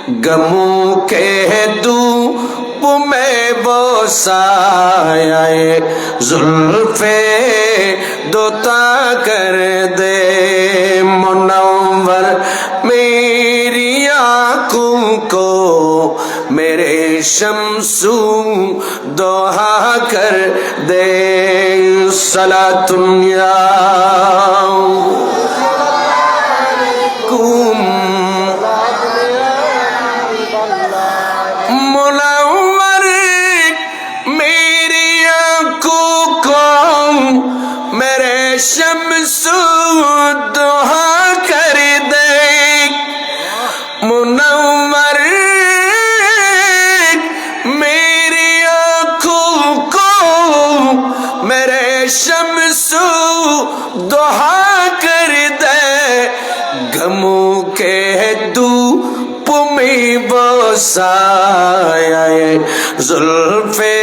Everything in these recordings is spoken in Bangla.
गमों के धूप में वो साया जुल्फे दोता कर दे मुनव्वर मेरी आँखों को मेरे शम्सू दोहा कर दे सलातुन या मुनव्वर मेरी आँखों को मेरे शम्सू दोहा कर दे मुनव्वर मेरी आँखों को मेरे शम्सू दोहा कर दे गमों के धूप में वो साया जुल्फे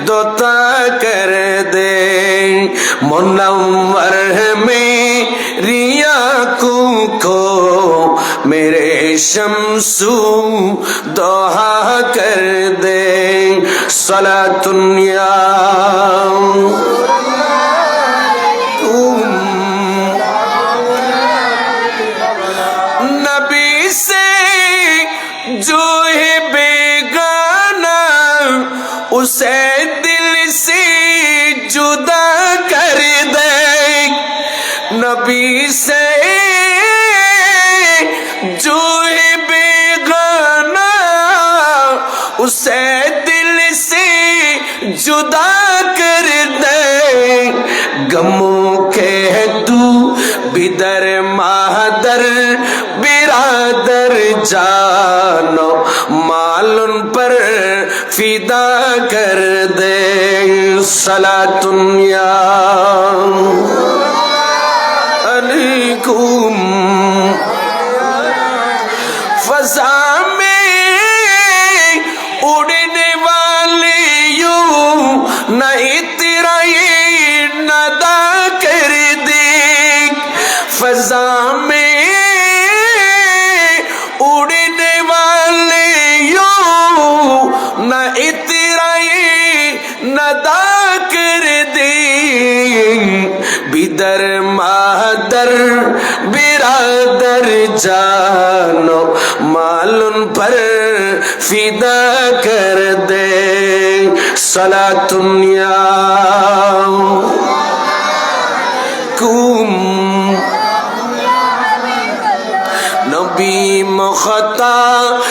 दोता कर दे मुनव्वर मेरी आँखों को मेरे शम्सू दोहा कर दे सलातुन या नबी से जो है बेगाना उसे दिल से जुदा कर दे नबी से जो है बेगाना उसे दिल से जुदा कर दे गमों के तू बिदर मादर बिरादर जानो मालूम पर फिदा कर दे सलातुन या अलैकुम फज़ा में उड़ने वाले यूं न इतराए नदा कर दे फज़ा में उड़ने वाले यूं न इतराए नदा कर दे बिदर मादर बिरादर जानो मालूम पर फिदा कर दे सलातुन या कुम नबी मुख्तार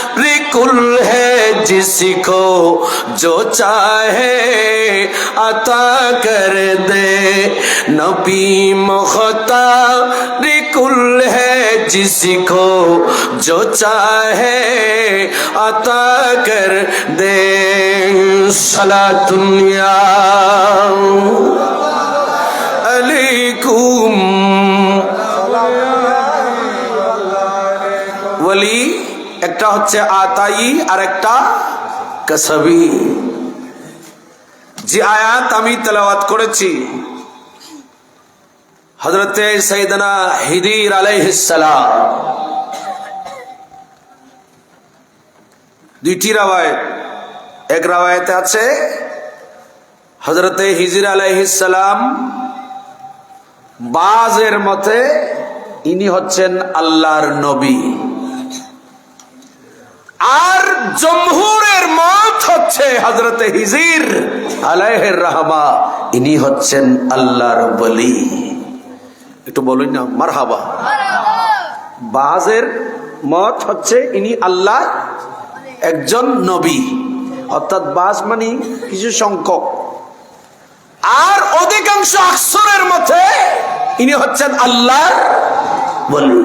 कुल है जिसको जो चाहे अता कर दे नबी मुख्तार कुल है जिसको जो चाहे अता कर दे सलातुन या अलैकुम वली একটা হচ্ছে আতাই আর একটা কাসবি যে আয়াত আমি তেলাওয়াত করেছি হযরতে সাইয়েদনা হিদির আলাইহিস সালাম দুইটি রাওয়ায়াত এক রাওয়ায়াতে আছে হযরতে হিজির আলাইহিস সালাম বাজের মতে ইনি হচ্ছেন আল্লাহর নবী আর জমহুরের মত হচ্ছে হযরতে হিজির আলাইহির রাহমা ইনি হচ্ছেন আল্লাহর ওলি একটু বলুন না মারহাবা বাজের মত হচ্ছে ইনি আল্লাহ একজন নবী অর্থাৎ বাজ মানে কিছু সংখ্যক আর অধিকাংশ আকসরের মতে ইনি হচ্ছেন আল্লাহর ওলি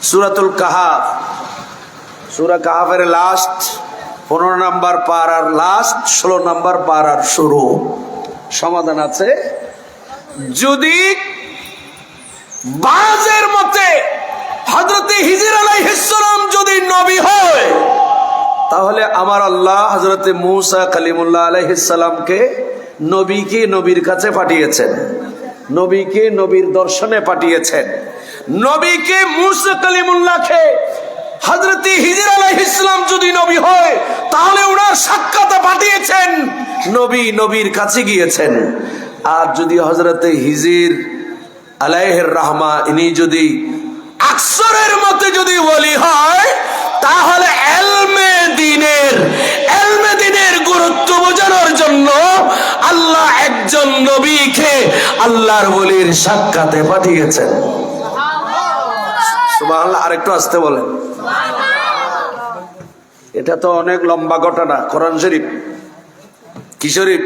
সূরাতুল কাহাফ সূরা কাহাফের লাস্ট 15 নম্বর পারার লাস্ট 16 নম্বর পারার শুরু সমাধান আছে যদি বাজের মতে হযরতে হিজির আলাইহিস সালাম যদি নবী হয় তাহলে আমার আল্লাহ হযরতে মূসা কালিমুল্লাহ আলাইহিস সালামকে নবীকে নবীর কাছে পাঠিয়েছেন নবীকে নবীর দর্শনে পাঠিয়েছেন নবীকে মূসা কালিমুল্লাহকে হযরত হিজর আলাইহিস সালাম যদি নবী হয় তাহলে ওনার সাক্ষাতে পাঠিয়েছেন নবী, নবীর কাছে গিয়েছেন। আর যদি হযরত হিজর আলাইহির রাহমা ইনি যদি আকসরের মতে যদি ওলি হয় তাহলে ইলমে দ্বীনের গুরুত্ব বোঝানোর জন্য আল্লাহ একজন নবীকে আল্লাহর ওলির সাক্ষাতে পাঠিয়েছেন। সুবহানাল্লাহ। আরেকটু আস্তে বলেন। এটা তো অনেক লম্বা ঘটনা। কোরআন শরীফ কি শরীফ?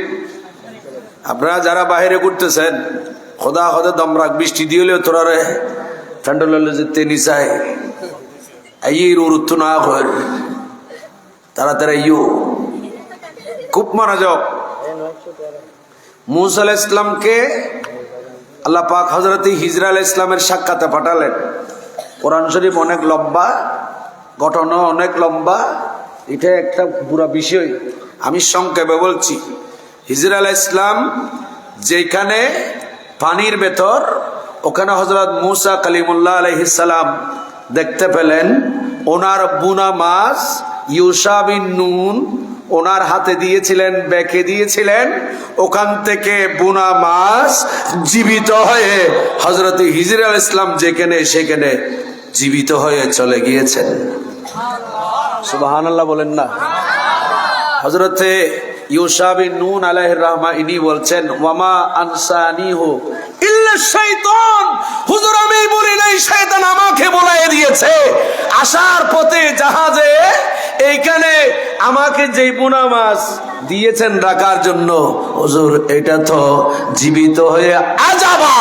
আপনারা যারা বাইরে ঘুরতেছেন খোদা খোদা দমরাক বৃষ্টি দিয়েও তোরা রে ঠান্ডা যেতে নিচায় এই উরুত্ব না হয় তাড়াতাড়ি খুব মারা যাও। মুসা আলাইহিস সালামকে আল্লাহ পাক হযরত হিজর আলাইহিস সালামের সাক্ষাতে পাঠালেন। কোরআন শরীফ অনেক লম্বা ঘটনা, অনেক লম্বা। এটা একটা পুরো বিষয়, আমি সংক্ষেপে বলছি। হিজর আলাইহিস সালাম যেখানে পানির ভেতর, ওখানে হযরত মুসা কালিমুল্লাহ আলাইহিস সালাম দেখতে পেলেন ওনার বুনা মাছ ইউশা বিন নুন ওনার হাতে দিয়েছিলেন, বেঁকে দিয়েছিলেন। ওখান থেকে বুনা মাছ জীবিত হয়ে হযরত হিজর আলাইহিস সালাম যেখানে সেখানে জীবিত হয়ে চলে গিয়েছেন। সুবহানাল্লাহ বলেন না। হযরতে ইউশা বিন নুন আলাইহির রাহমা ইনি বলছেন ওয়ামা আনসানিহু ইল্লা শাইতান, হুজুর আমি বলি নাই, শয়তান আমাকে বলায় দিয়েছে। আসার পথে জাহাজে এইখানে আমাকে যেই বুনা মাছ দিয়েছেন রাখার জন্য, হুজুর এটা তো জীবিত হয়ে আজাবা,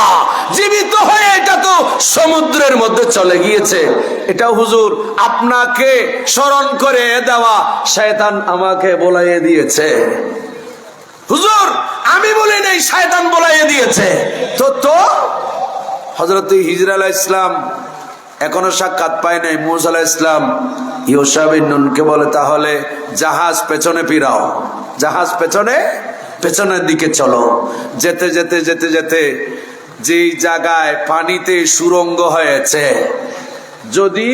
জীবিত হয়ে এটা তো সমুদ্রের মধ্যে চলে গিয়েছে। এটা হুজুর আপনাকে স্মরণ করে দেওয়া, শয়তান আমাকে বলাইয়ে দিয়েছে। হুজুর আমি বলি নাই, শয়তান বলাইয়ে দিয়েছে। তো হযরত হিজর আলাইহিস সালাম এখনো সাক্ষাৎ পায় নাই। মুসা আলাইহিস সালাম ইউশা বিন নুনকে বলে তাহলে জাহাজ পেছনে ফিরাও, জাহাজ পেছনের দিকে চলো। যেতে যেতে যেতে যেতে যেই জায়গায় পানিতে সুরঙ্গ হয়েছে, যদি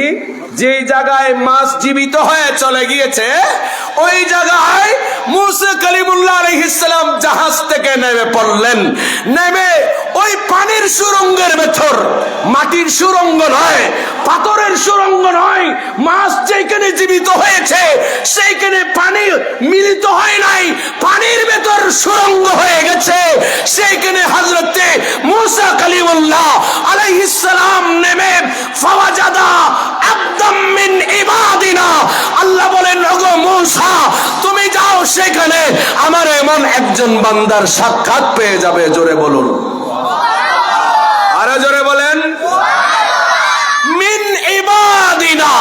যেই জায়গায় মাছ জীবিত হয়ে চলে গিয়েছে ওই জায়গায় মুসা কালিমুল্লাহ আলাইহিস সালাম জাহাজ থেকে নেমে পড়লেন। নেমে ওই পানির সুরঙ্গের ভেতর, মাটির সুরঙ্গ নয়, পাথরের সুরঙ্গ নয়, মাছ যেখানে জীবিত হয়েছে সেইখানে পানি মিলিত হয় নাই, পানির ভেতর সুরঙ্গ হয়ে গেছে। সেইখানে হযরতে মুসা কালিমুল্লাহ আলাইহিস সালাম নেমে ফাওয়াজাদা আবদাম মিন ইবাদিনা, আল্লাহ বলেন ওগো মুসা তুমি যাও, সেখানে আমার এমন একজন বান্দার সাক্ষাৎ পেয়ে যাবে। জোরে বলুন, আরো জোরে বলেন। মিন ইবাদিনা,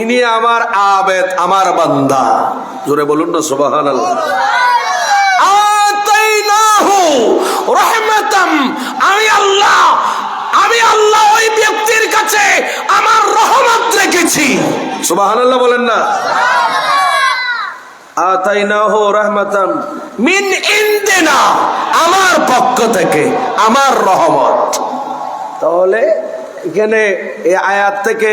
ইনি আমার আবেদ, আমার বান্দা। জোরে বলুন না সুবহানাল্লাহ। আতাইনাহু রাহমাতাম, আমি আল্লাহ ওই ব্যক্তির কাছে আমার রহমত রেখেছি। সুবহানাল্লাহ বলেন না। আতাইনাহু রাহমাতাম মিন ইনদিনা, আমার পক্ষ থেকে আমার রহমত। তাহলে এখানে এই আয়াত থেকে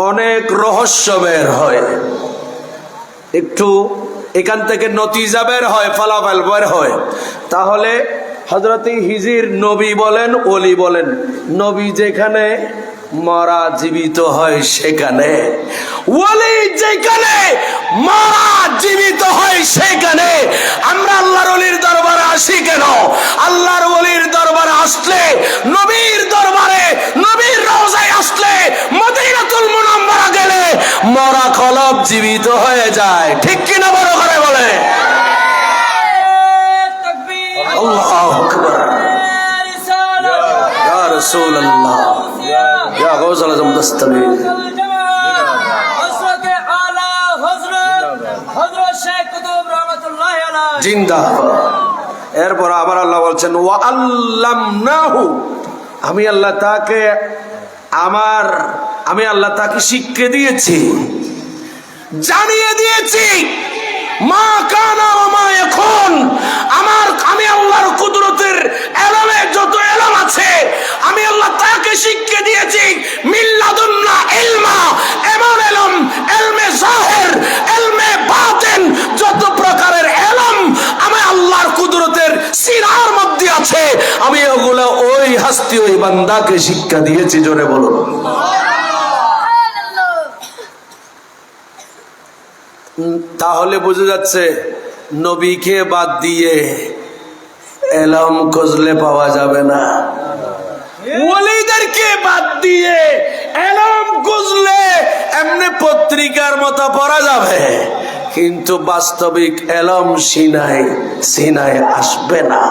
অনেক রহস্য বের হয়, একটু এখান থেকে নতিজা বের হয়, ফলাফল বের হয়। তাহলে হযরত হিজর নবী বলেন ওলি বলেন, নবী যেখানে মরা জীবিত হয় সেখানে, ওলি যেখানে মরা জীবিত হয় সেখানে। আমরা আল্লাহর ওলির দরবারে আসি কেন? আল্লাহর ওলির দরবারে আসলে, নবীর দরবারে, নবীর রওজায় আসলে, মদিনাতুল মুনাওয়ারা গেলে মরা কলব জীবিত হয়ে যায়। ঠিক কিনা বড় করে বলে? আল্লাহু আকবার। ইয়া রাসূলুল্লাহ, ইয়া গাউসুল আযম দস্তগীর, জিন্দাবাদ। এরপর আবার আল্লাহ বলছেন ওয়া আল্লামনাহু, আমি আল্লাহ তাকে শিক্ষা দিয়েছি, জানিয়ে দিয়েছি। মা কানা ওয়া মা ইয়াকুন, আমি আল্লাহর কুদরতের এলমে যত এলম আছে আমি আল্লাহ তাকে শিক্ষা দিয়েছি। মিল্লাদুন্না ইলমা, আছে, আমি ওগুলা ওই হাস্তি ওই বান্দাকে শিক্ষা দিয়েছি। জোরে বলুন। তাহলে বোঝা যাচ্ছে নবীকে বাদ দিয়ে এলম খুঁজলে পাওয়া যাবে না, ওলিদেরকে বাদ দিয়ে এলম খুঁজলে এমনি পত্রিকার মতো পড়া যাবে, কিন্তু বাস্তবিক এলম সিনায় আসবে না।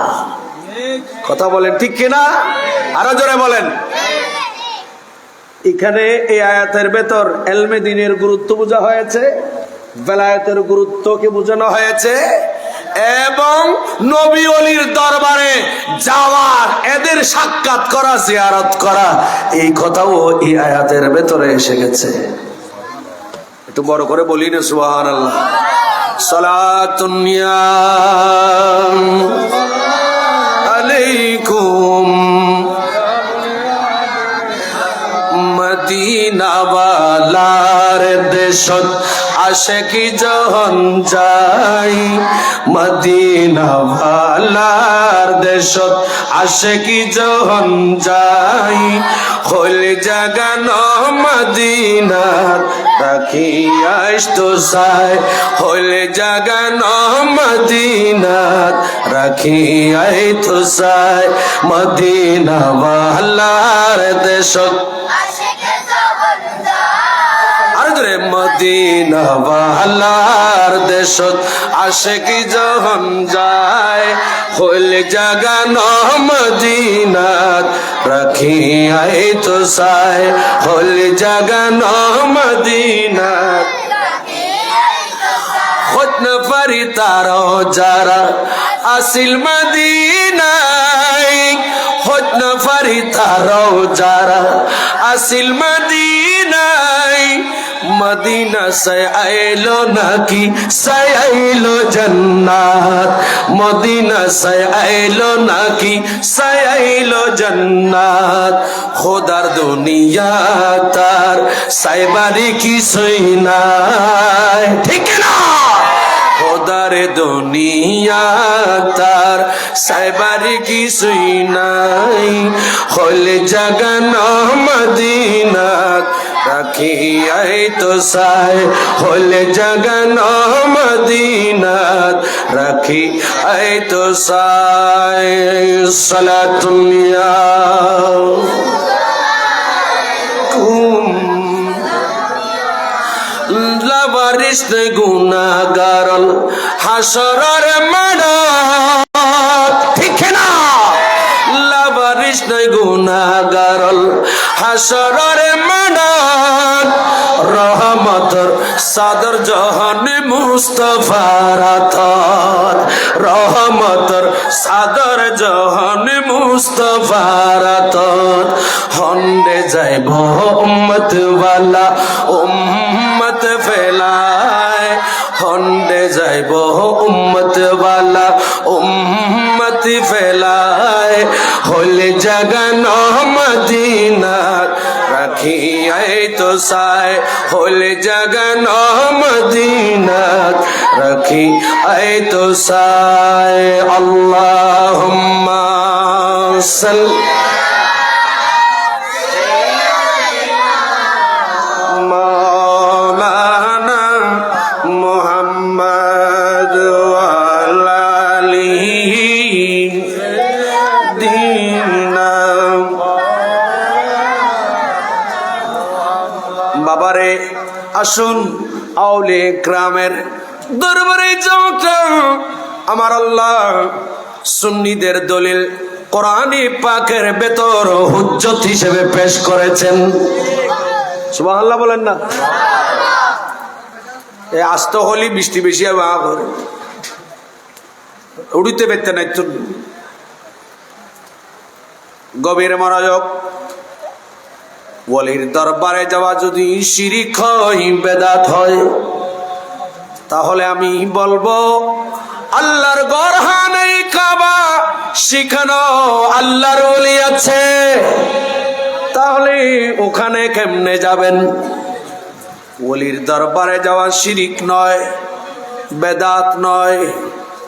কথা বলেন ঠিক কিনা? আরো জোরে বলেন। এখানে এই আয়াতের ভেতর এলমে দ্বীনের গুরুত্ব বোঝা হয়েছে, বেলায়েতের গুরুত্বকে বোঝানো হয়েছে, এবং নবী ওলির দরবারে যাওয়ার, এদের সাক্ষাৎ করা, জিয়ারত করা, এই কথাও এই আয়াতের ভেতরে এসে গেছে। একটু বড় করে বলি না সুবহানাল্লাহ। সালাতুন আলাইকুম মদিনা ওয়ালার দেশত আশিকি যখন যাই, মদিনা ওয়ালার দেশত আশিকি যখন যাই, হল জাগানো মদিনার রাখিয়াস তো চাই, হল জাগানো মদিনার রাখিয়াই তো চাই, মদিনা ওয়ালার দেশত মদিনা ওয়ালার দেশত আশিকি যখন যায়, হল জাগানো মদিনাত রাখিয়াই তো চাই, হল জাগানো মদিনাত খতন পারি তারও যারা আসিল মদিনায়, খতন পারি তারও যারা আসিল মদিনায়, মদিনা সে আইলো নাকি সে আইলো জান্নাত, মদিনা সে আইলো নাকি সে আইলো জান্নাত, খোদার দুনিয়া তার সাইবারি কি সইনায়, ঠিক না? খোদার দুনিয়া তার সাইবারি কি সইনাই, হল জাগানো মদিনাত রাখিয়াই তো চাই, হল জাগানো মদিনাত রাখিয়াই তো চাই। সালাতুন লাবারিস গুনাহগারল হাসরের মাঠ, ঠিক না? লাবারিস গুনাহগারল হাসরের মাঠ, রহমতর সাদর জাহানে মুস্তাফার আতত, রহমতর সাদর জাহানে মুস্তাফার আতত, হন্ডে যাইব উম্মত ওয়ালা উম্মত ফেলায়, হন্ডে যাইব উম্মত ওয়ালা উম্মত ফেলায়, হল জাগানো মদিনাত রাখিয়াই তো চাই, হল জাগানো মদিনাত রাখিয়াই তো চাই। আল্লাহুম্মা সাল্লি মাওলানা মুহাম্মদ ওয়া আলা আলিহি দিনা। বাবারে আসুন আউলে ইকরামের দরবারে যাওয়া, আমার আল্লাহ সুন্নিদের দলিল কোরআনে পাকের ভেতর হুজ্জত হিসেবে পেশ করেছেন। সুবহানাল্লাহ বলেন না? এ আস্ত হলি বৃষ্টি বেশি হবে, উড়িতে বেরতে নাই তো গভীর মনোযোগ। ওলির দরবারে যাওয়া যদি শিরিক হয়, বেদাত হয়, তাহলে আমি বলবো আল্লাহর গরহানে কাবা শিখানো আল্লাহর ওলি আছে, তাহলে ওখানে কেমনে যাবেন? ওলির দরবারে যাওয়া শিরিক নয়, বেদাত নয়।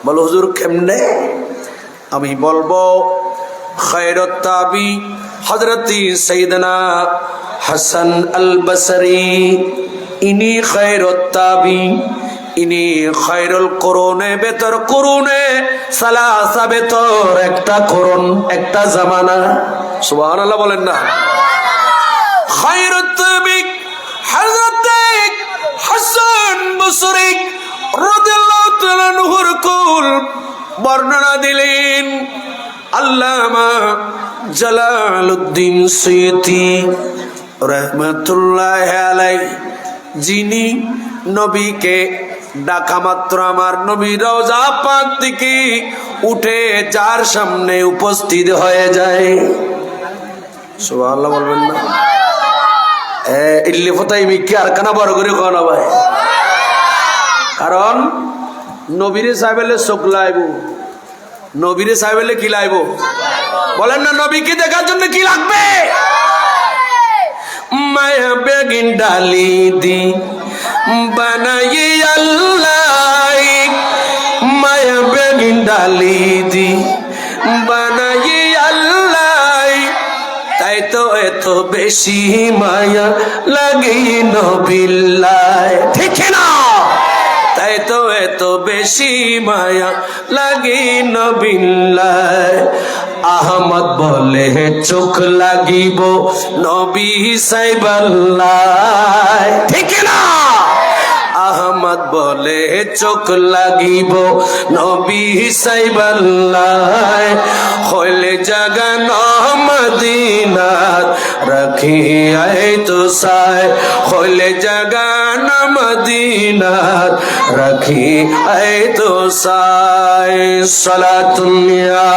বলো হুজুর কেমনে? আমি বলবো খায়রুত তাবি হযরতি সাইয়েদনা হাসান আল বসরি, ইনি খায়রুত তাবি, ইনি খায়রুল কুরুনে বেতর কুরুনে সালাসা বেতর একটা কুরুন, একটা জামানা। সুবহানাল্লাহ বলেন না। খায়রুত তাবি হযরত হাসান বসরি রাদিয়াল্লাহু তাআলা আনহুর কুল বর্ণনা দিলেন আল্লামা জালালউদ্দিন সুয়ুতি রাহমাতুল্লাহি আলাইহি, যিনি নবীকে ডাকা মাত্র আমার নবী রওজা পাক থেকে উঠে যার সামনে উপস্থিত হয়ে যায়। সুবহানাল্লাহ বলবেন না। ইল্লি ফতাই মিকি আর কানা বড় করে কোনা ভাই, কারণ নবীরে সাহেবেলে চোখ লাইব, নবীরে সাহেবেলে কি লাইব বলেন না। নবীকে দেখার জন্য কি লাগবে? মায়া বেগিন ডালি দি বানাই আল্লাহ, মায়া বেগিন ডালি দি বানাই আল্লাহ, তাই তো এত বেশি মায়া লাগে নবিল্লাহ, ঠিক না? তাই তো এত বেশি মায়া লাগে নবিল্লাহ। আহমদ বলে চোখ লাগিব নবী সাইবাল্লাহ, ঠিক না? আহমদ বলে চোখ লাগিব নবী সাইবাল্লাহ, হইলে জাগা মদিনাত রাখি আই তো সাই, হইলে জাগা মদিনাত রাখি আই তো সাই। সালাতুল্লাহ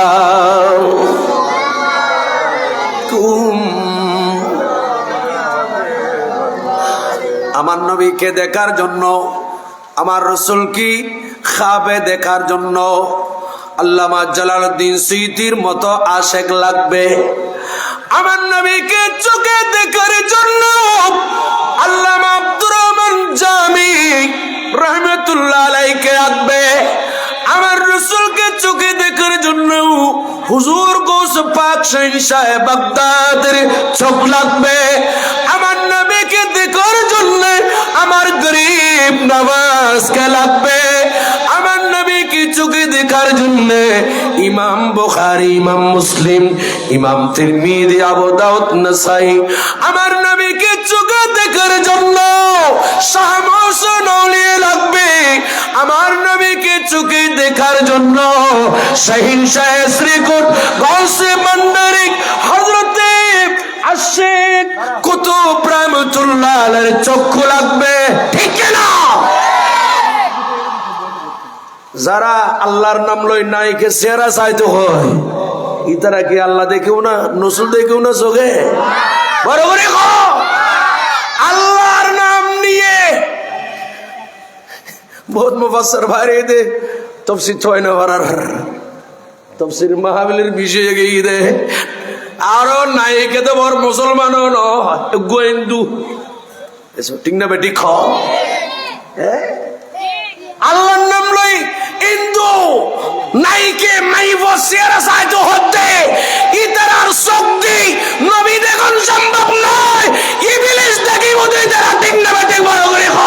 আমার নবীকে দেখার জন্য, আমার রসুল কি খাবে দেখার জন্য আল্লামা জালালউদ্দিন সুয়ুতির মতো আশেক লাগবে। আমার নবীকে চোখে দেখার জন্য আল্লামা আব্দুর রহমান জামি রাহমাতুল্লাহ আলাইহি লাগবে। আমার রসুলকে চোখে দেখার জন্য হুজুর গৌস পাক শাহ বাগদাদের চোখ লাগবে। আমার নবীকে দেখার জন্য আমার গরিব নওয়াজকে লাগবে। আমার নবীকে চোখে দেখার জন্য ইমাম বুখারী, ইমাম মুসলিম, ইমাম তিরমিজি, আবু দাউদ, নাসাই। আমার নবীকে চোখে দেখার জন্য শাহ মুহসিন আউলিয়া লাগবে। আমার নবীকে চোখে দেখার জন্য শাহিন শাহ শ্রীকুট গাউসে ভান্ডারী হযরতে আশিক কুতুব রাহমাতুল্লাহ আলাইহির চক্ষু লাগবে, ঠিক না? যারা আল্লাহর নাম লই নাইকে চেহারা চাইতে হয়, ইতারা কি আল্লাহ দেখেও না, নসুল দেখেও না চোখে? বড় করে আল্লাহর নাম নিয়ে বহুত মুফাসসির ভাইরে দে তাফসীর ছয় না বারার তাফসীর মাহফিলের বিষয়ে গিয়ে দে আরো নাইকে তো বড় মুসলমানও ন গোয়েন্দু, এসব ঠিক না বেটি খ আল্লাহর নাম লই ইন্দু নাইকে মাইব চেহারা চাইতে হতে ইতারার শক্তি নবী দেখুন সম্ভব নয়, ইবলিস দেখি বোধহয় তারা ঠিক না বেটি বড় করে খ।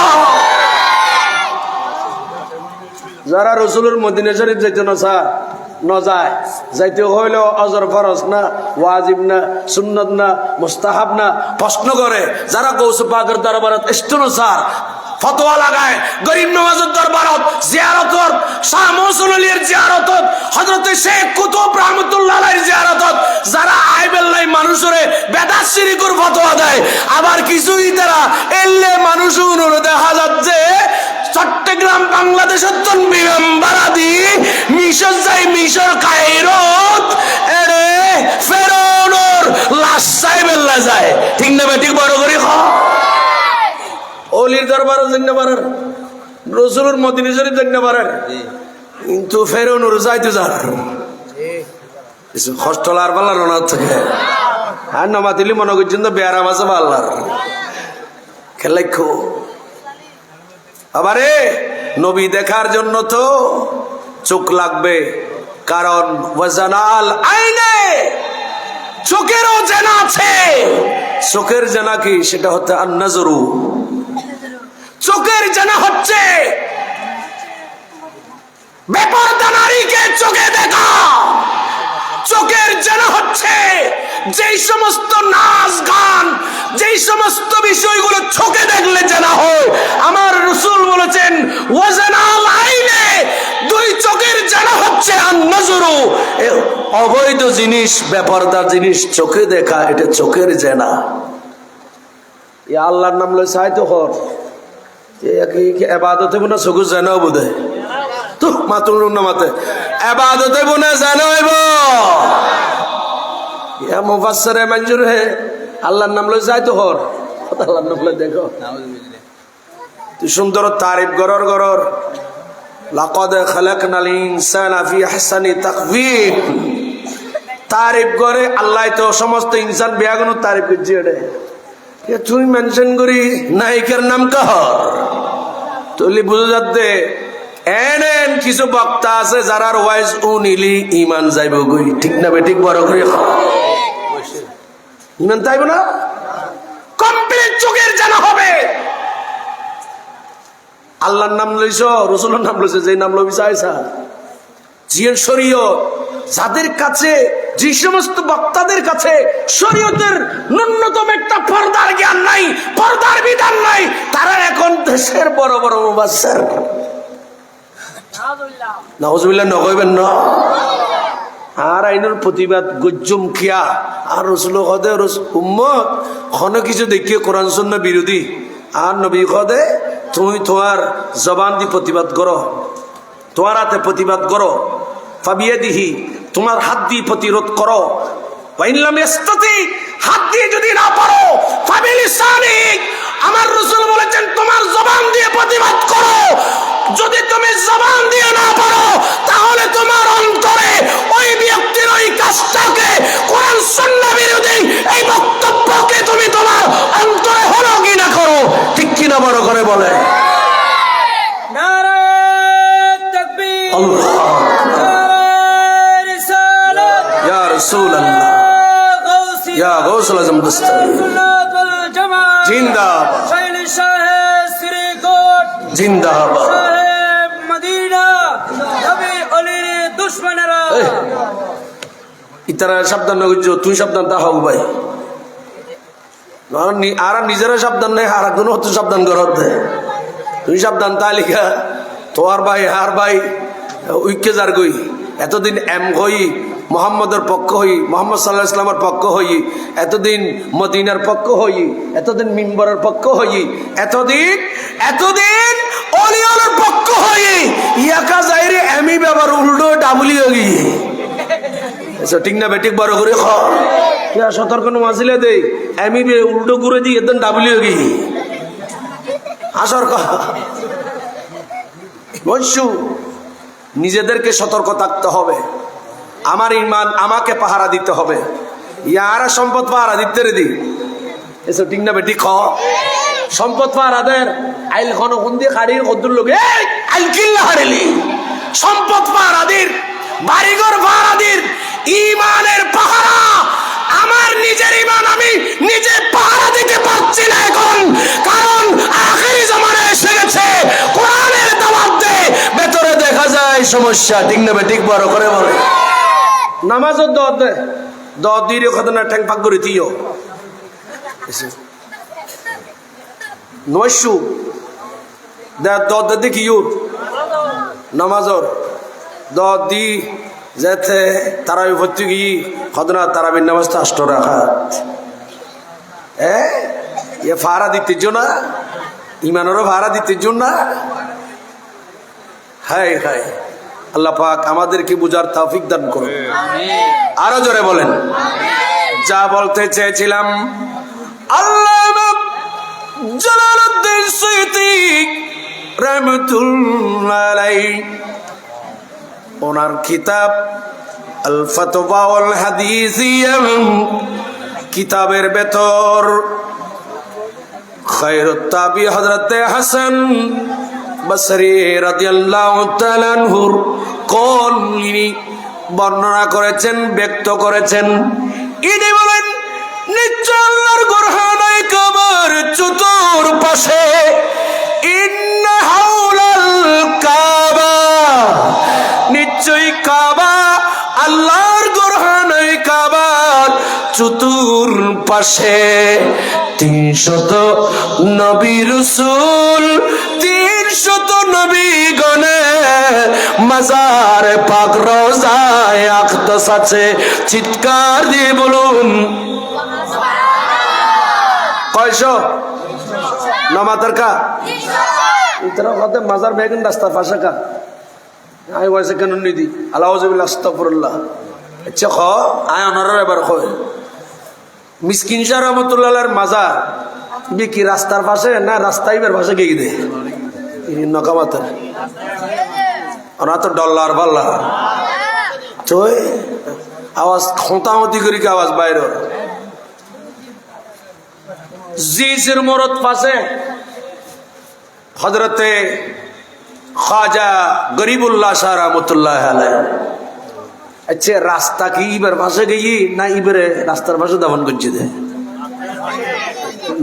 যারা রসুলের মদিনা শরীফ যাইতে না যায়, যাইতে হইলেও অজর ফরজ না, ওয়াজিব না, সুন্নত না, মুস্তাহাব না প্রশ্ন করে। যারা গৌস পাকের দরবারত ইস্তনো স্যার ফতোয়া লাগায়, গরিব নওয়াজের দরবারত জিয়ারতর, শাহ মুহসিন আলীর জিয়ারতত, হযরত শেখ কুতুব রাহমাতুল্লাহ আলাইহির জিয়ারতত যারা আইবেল্লাই মানুষরে বেদাত শিরকুর ফতোয়া দেয়। আবার কিছুই তারা এলে মানুষ দেখা যাচ্ছে চট্টগ্রাম বাংলাদেশের বিমান ভাড়া দি মিশর যাই, মিশর কায়রোত এরে ফেরাউনের লাশ চাইবেল্লা যায়, ঠিক না বেঠিক বড় করে খ। অলির দরবারও জন্য পারার, রসুলের মদিনা শরীফ জন্য পারার, কিন্তু ফেরাউনের যাইতে যার হস্টলার পাল্লার না থাকে আর নামা দিলি মনে করছেন তো বেয়ারা মাসে পাল্লার খেলাইখো। আবারে নবী দেখার জন্য তো চোখ লাগবে, কারণ ওয়াজানাল আইনে, চোখেরও জানা আছে। চোখের জানা কি? সেটা হচ্ছে আন-নাজরু। চোখের জানা হচ্ছে বেপরদা নারীকে চোখে দেখা। চোখের জানা হচ্ছে যেই সমস্ত নাচ গান, যেই সমস্ত বিষয়গুলো চোখে দেখলে জানা হয়। আমার রাসূল বলেছেন ওয়াজানাল আইনে, দুই চোখের জানা হচ্ছে আন-নাজরু। অবৈধ জিনিস, বেপরদা জিনিস চোখে দেখা, এটা চোখের জানা। এ আল্লাহর নাম লই সাইতো হর এবাদতে মনে চোখে জানাও বোধ হয় তো মাতুর না মাতে এবাদতে মনে জানাইব। মুফাসসিরে মঞ্জুর হে আল্লাহর নাম লই যাইতো হর, আল্লাহর নাম লই দেখো তুই সুন্দর তারিফ গরর গরর। লাকাদ খালাকনাল ইনসানা ফি আহসানি তাকওয়িম। তারিফ করে আল্লাহ তো সমস্ত ইনসান বেয়াগুনো তারিফ করছে। এটা তুই মেনশন করি নায়িকার নাম কহর তুলি বুঝে যাতে। এন কিছু বক্তা আছে যারা ওয়াইজ উনিলি ইমান যাইব গই, ঠিক না বেঠিক? বড় করে ইমান যাইব না, কমপ্লিট চোখের জানা হবে। আল্লাহর নাম লইছ, রাসূলের নাম লইছ, যে নাম লবি চাইছা জিয়ার শরীয়ত, যাদের কাছে, যে সমস্ত বক্তাদের কাছে শরীয়তের ন্যূনতম একটা পর্দার জ্ঞান নাই, পর্দার বিধান নাই, তারা এখন দেশের বড় বড় মুফাসসির। নাউজুবিল্লাহ নকইবেন না। আর আইনের প্রতিবাদ গজ্জুম খিয়া আর রাসূল কদে উম্মত কোন কিছু দেখিয়ে কোরআন সুন্নাহ বিরোধী আর নবী কদে তুমি তোমার জবান দিয়ে প্রতিবাদ করো, তোমার হাতে প্রতিবাদ করো, ফাবিয়াদিহি তোমার হাত দিয়ে প্রতিরোধ করো, ওয়াইনলাম ইস্তাতি হাত দিয়ে যদি না পারো ফাবিলিসানিক আমার রাসূল বলেছেন তোমার জবান দিয়ে প্রতিবাদ করো। যদি তুমি জবান দিয়ে না পারো তাহলে তোমার অন্তরে ওই ব্যক্তির ওই কাজটাকে, কোরআন সুন্নাহ বিরোধী এই বক্তব্যকে তুমি তোমার অন্তরে হলো কি না করো, ঠিক কিনা বড় করে বলে। নারে তাকবীর, আল্লাহ নারে রিসালাত, ইয়া রাসূলুল্লাহ, ইয়া গাউসুল আজম দস্তগীর জামাত জিন্দাবাদ, শাইল সাহেব শ্রীকোট জিন্দাবাদ। সাহেব মদিনা, নবী অলির দুশমনেরা ইতারা সাবধান না হইছো, তুই সাবধান তা হও ভাই। আর নিজেরা সাবধান নেই, আর একজন হতে সাবধান করতে। তুই সাবধান তালিকা তোর ভাই হার ভাই উইকে যার গই এতদিন এম হই মোহাম্মদের পক্ষ হই, মোহাম্মদ সাল্লাল্লাহু আলাইহি ওয়াসাল্লামের পক্ষ হই, এতদিন মদিনার পক্ষ হই, এতদিন মিম্বরের পক্ষ হই, এতদিন অলিয়ার পক্ষ হই। ইয়াকা যাইরে এমি ব্যাপার উল্টো ডাবলি হই। ঠিক না বেটিক বড় করে সতর্ক মাসিলে দে এমি উল্টো করে দিই একদম ডাবলি হই আসর বলছু। নিজেদেরকে সতর্ক থাকতে হবে। আমার ইমান আমাকে পাহারা দিতে হবে। ইয়ারা সম্পদ পাহারা দিতে রে দি এসব ঠিক না বেটি সম্পদ পাহারাদের আইল খন হুন্দি খাড়ির কদ্দুর লোক আইল কিল্লা হারেলি সম্পদ পাহারাদের বাড়িঘর পাহারাদের ইমানের পাহারা। আমার নিজের ইমান আমি নিজে পাহারা দিতে পারছি না এখন, কারণ আখেরি জামানা এসে গেছে। কোরআনের দাওয়াত দে ভেতরে দেখা যায় সমস্যা, ঠিক না বেঠিক বড় করে বলে। নামাজের দদ দে দদ দিয়ে কথা না ঠ্যাং পাক করে দিও নয়শু দদ দেখিও নামাজর দদ দি যেতে তারা ভর্তি গিয়ে খদনা তারাবির নামাজটা 8 রাকাত এ ভাড়া দিতে না, ইমানেরও ভাড়া দিতে না। হায় হায়, আল্লাহ পাক আমাদেরকে বুঝার তৌফিক দান করুন। আরো জোরে বলেন। যা বলতে চেয়েছিলাম, আল্লামা জালালউদ্দিন সুয়ুতী রাহমাতুল্লাহ আলাইহি ওনার কিতাব আল ফাতওয়া ওয়াল হাদিসিয়া কিতাবের ভেতর খায়রুত তাবি হযরত হাসান বসরি রাদিয়াল্লাহু তাআলা আনহুর কওল বর্ণনা করেছেন, ব্যক্ত করেছেন। ইনি বলেন নিশ্চয় আল্লাহর ঘরখানায় কাবার চতুর্পাশে ইন্না হাওলাল কাবা, নিশ্চয়ই কাবা আল্লাহর ঘরখানায় কাবার চতুর্পাশে 300 নবী রাসূল 300 নবীগণে মাজার পাক রওজায়ে আকদাস আছে। চিৎকার দিয়ে বলুন কয়শো? নামাতার কা ইতরা কত মাজার বেগুন রাস্তা পাশে কা আই ওয়াসে কেন নিদি আলাউযুবিল্লাহ আস্তাগফিরুল্লাহ। আচ্ছা খ আয় অনার এবার কয় মিসকিন শাহ রহমতুল্লাহর মাজার কি রাস্তার পাশে না রাস্তায় বের পাশে গিয়ে দে নকামাতে ওরা তো ডল্লার পাল্লা তো আওয়াজ খোঁতামতি করি কি আওয়াজ বাইরে জিসের মরদ পাশে হযরতে খাজা গরিবুল্লাহ শাহ রহমতুল্লাহ আলাইহি। আচ্ছা রাস্তা কি ইবের পাশে গিয়ে না ইবেরে রাস্তার পাশে দাফন করছে দে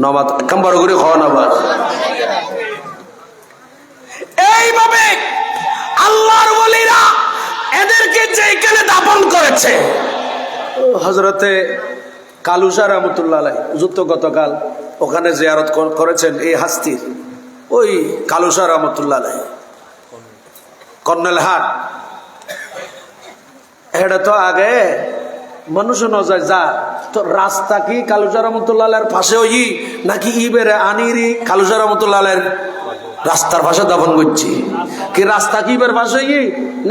নবাত কাম্বার করে খাওয়া নবাত। এইভাবে আল্লাহর ওলিরা এদেরকে যেখানে দাফন করেছে হযরতে কালু শাহ রহমতুল্লাহ আলাইহি যুদ্ধ গতকাল ওখানে জিয়ারত করেছেন এই হাস্তির ওই কালু শাহ রহমতুল্লাহ আলাইহি কর্নেল হাট। এটা তো আগে মানুষ ন যায় যা তো রাস্তা কি কালু শাহ রহমতুল্লাহ আলাইহির পাশে ওই নাকি ইবেরে আনিরি কালু শাহ রহমতুল্লাহ আলাইহির রাস্তার পাশে দাফন করছি কি রাস্তা কি ইবের পাশে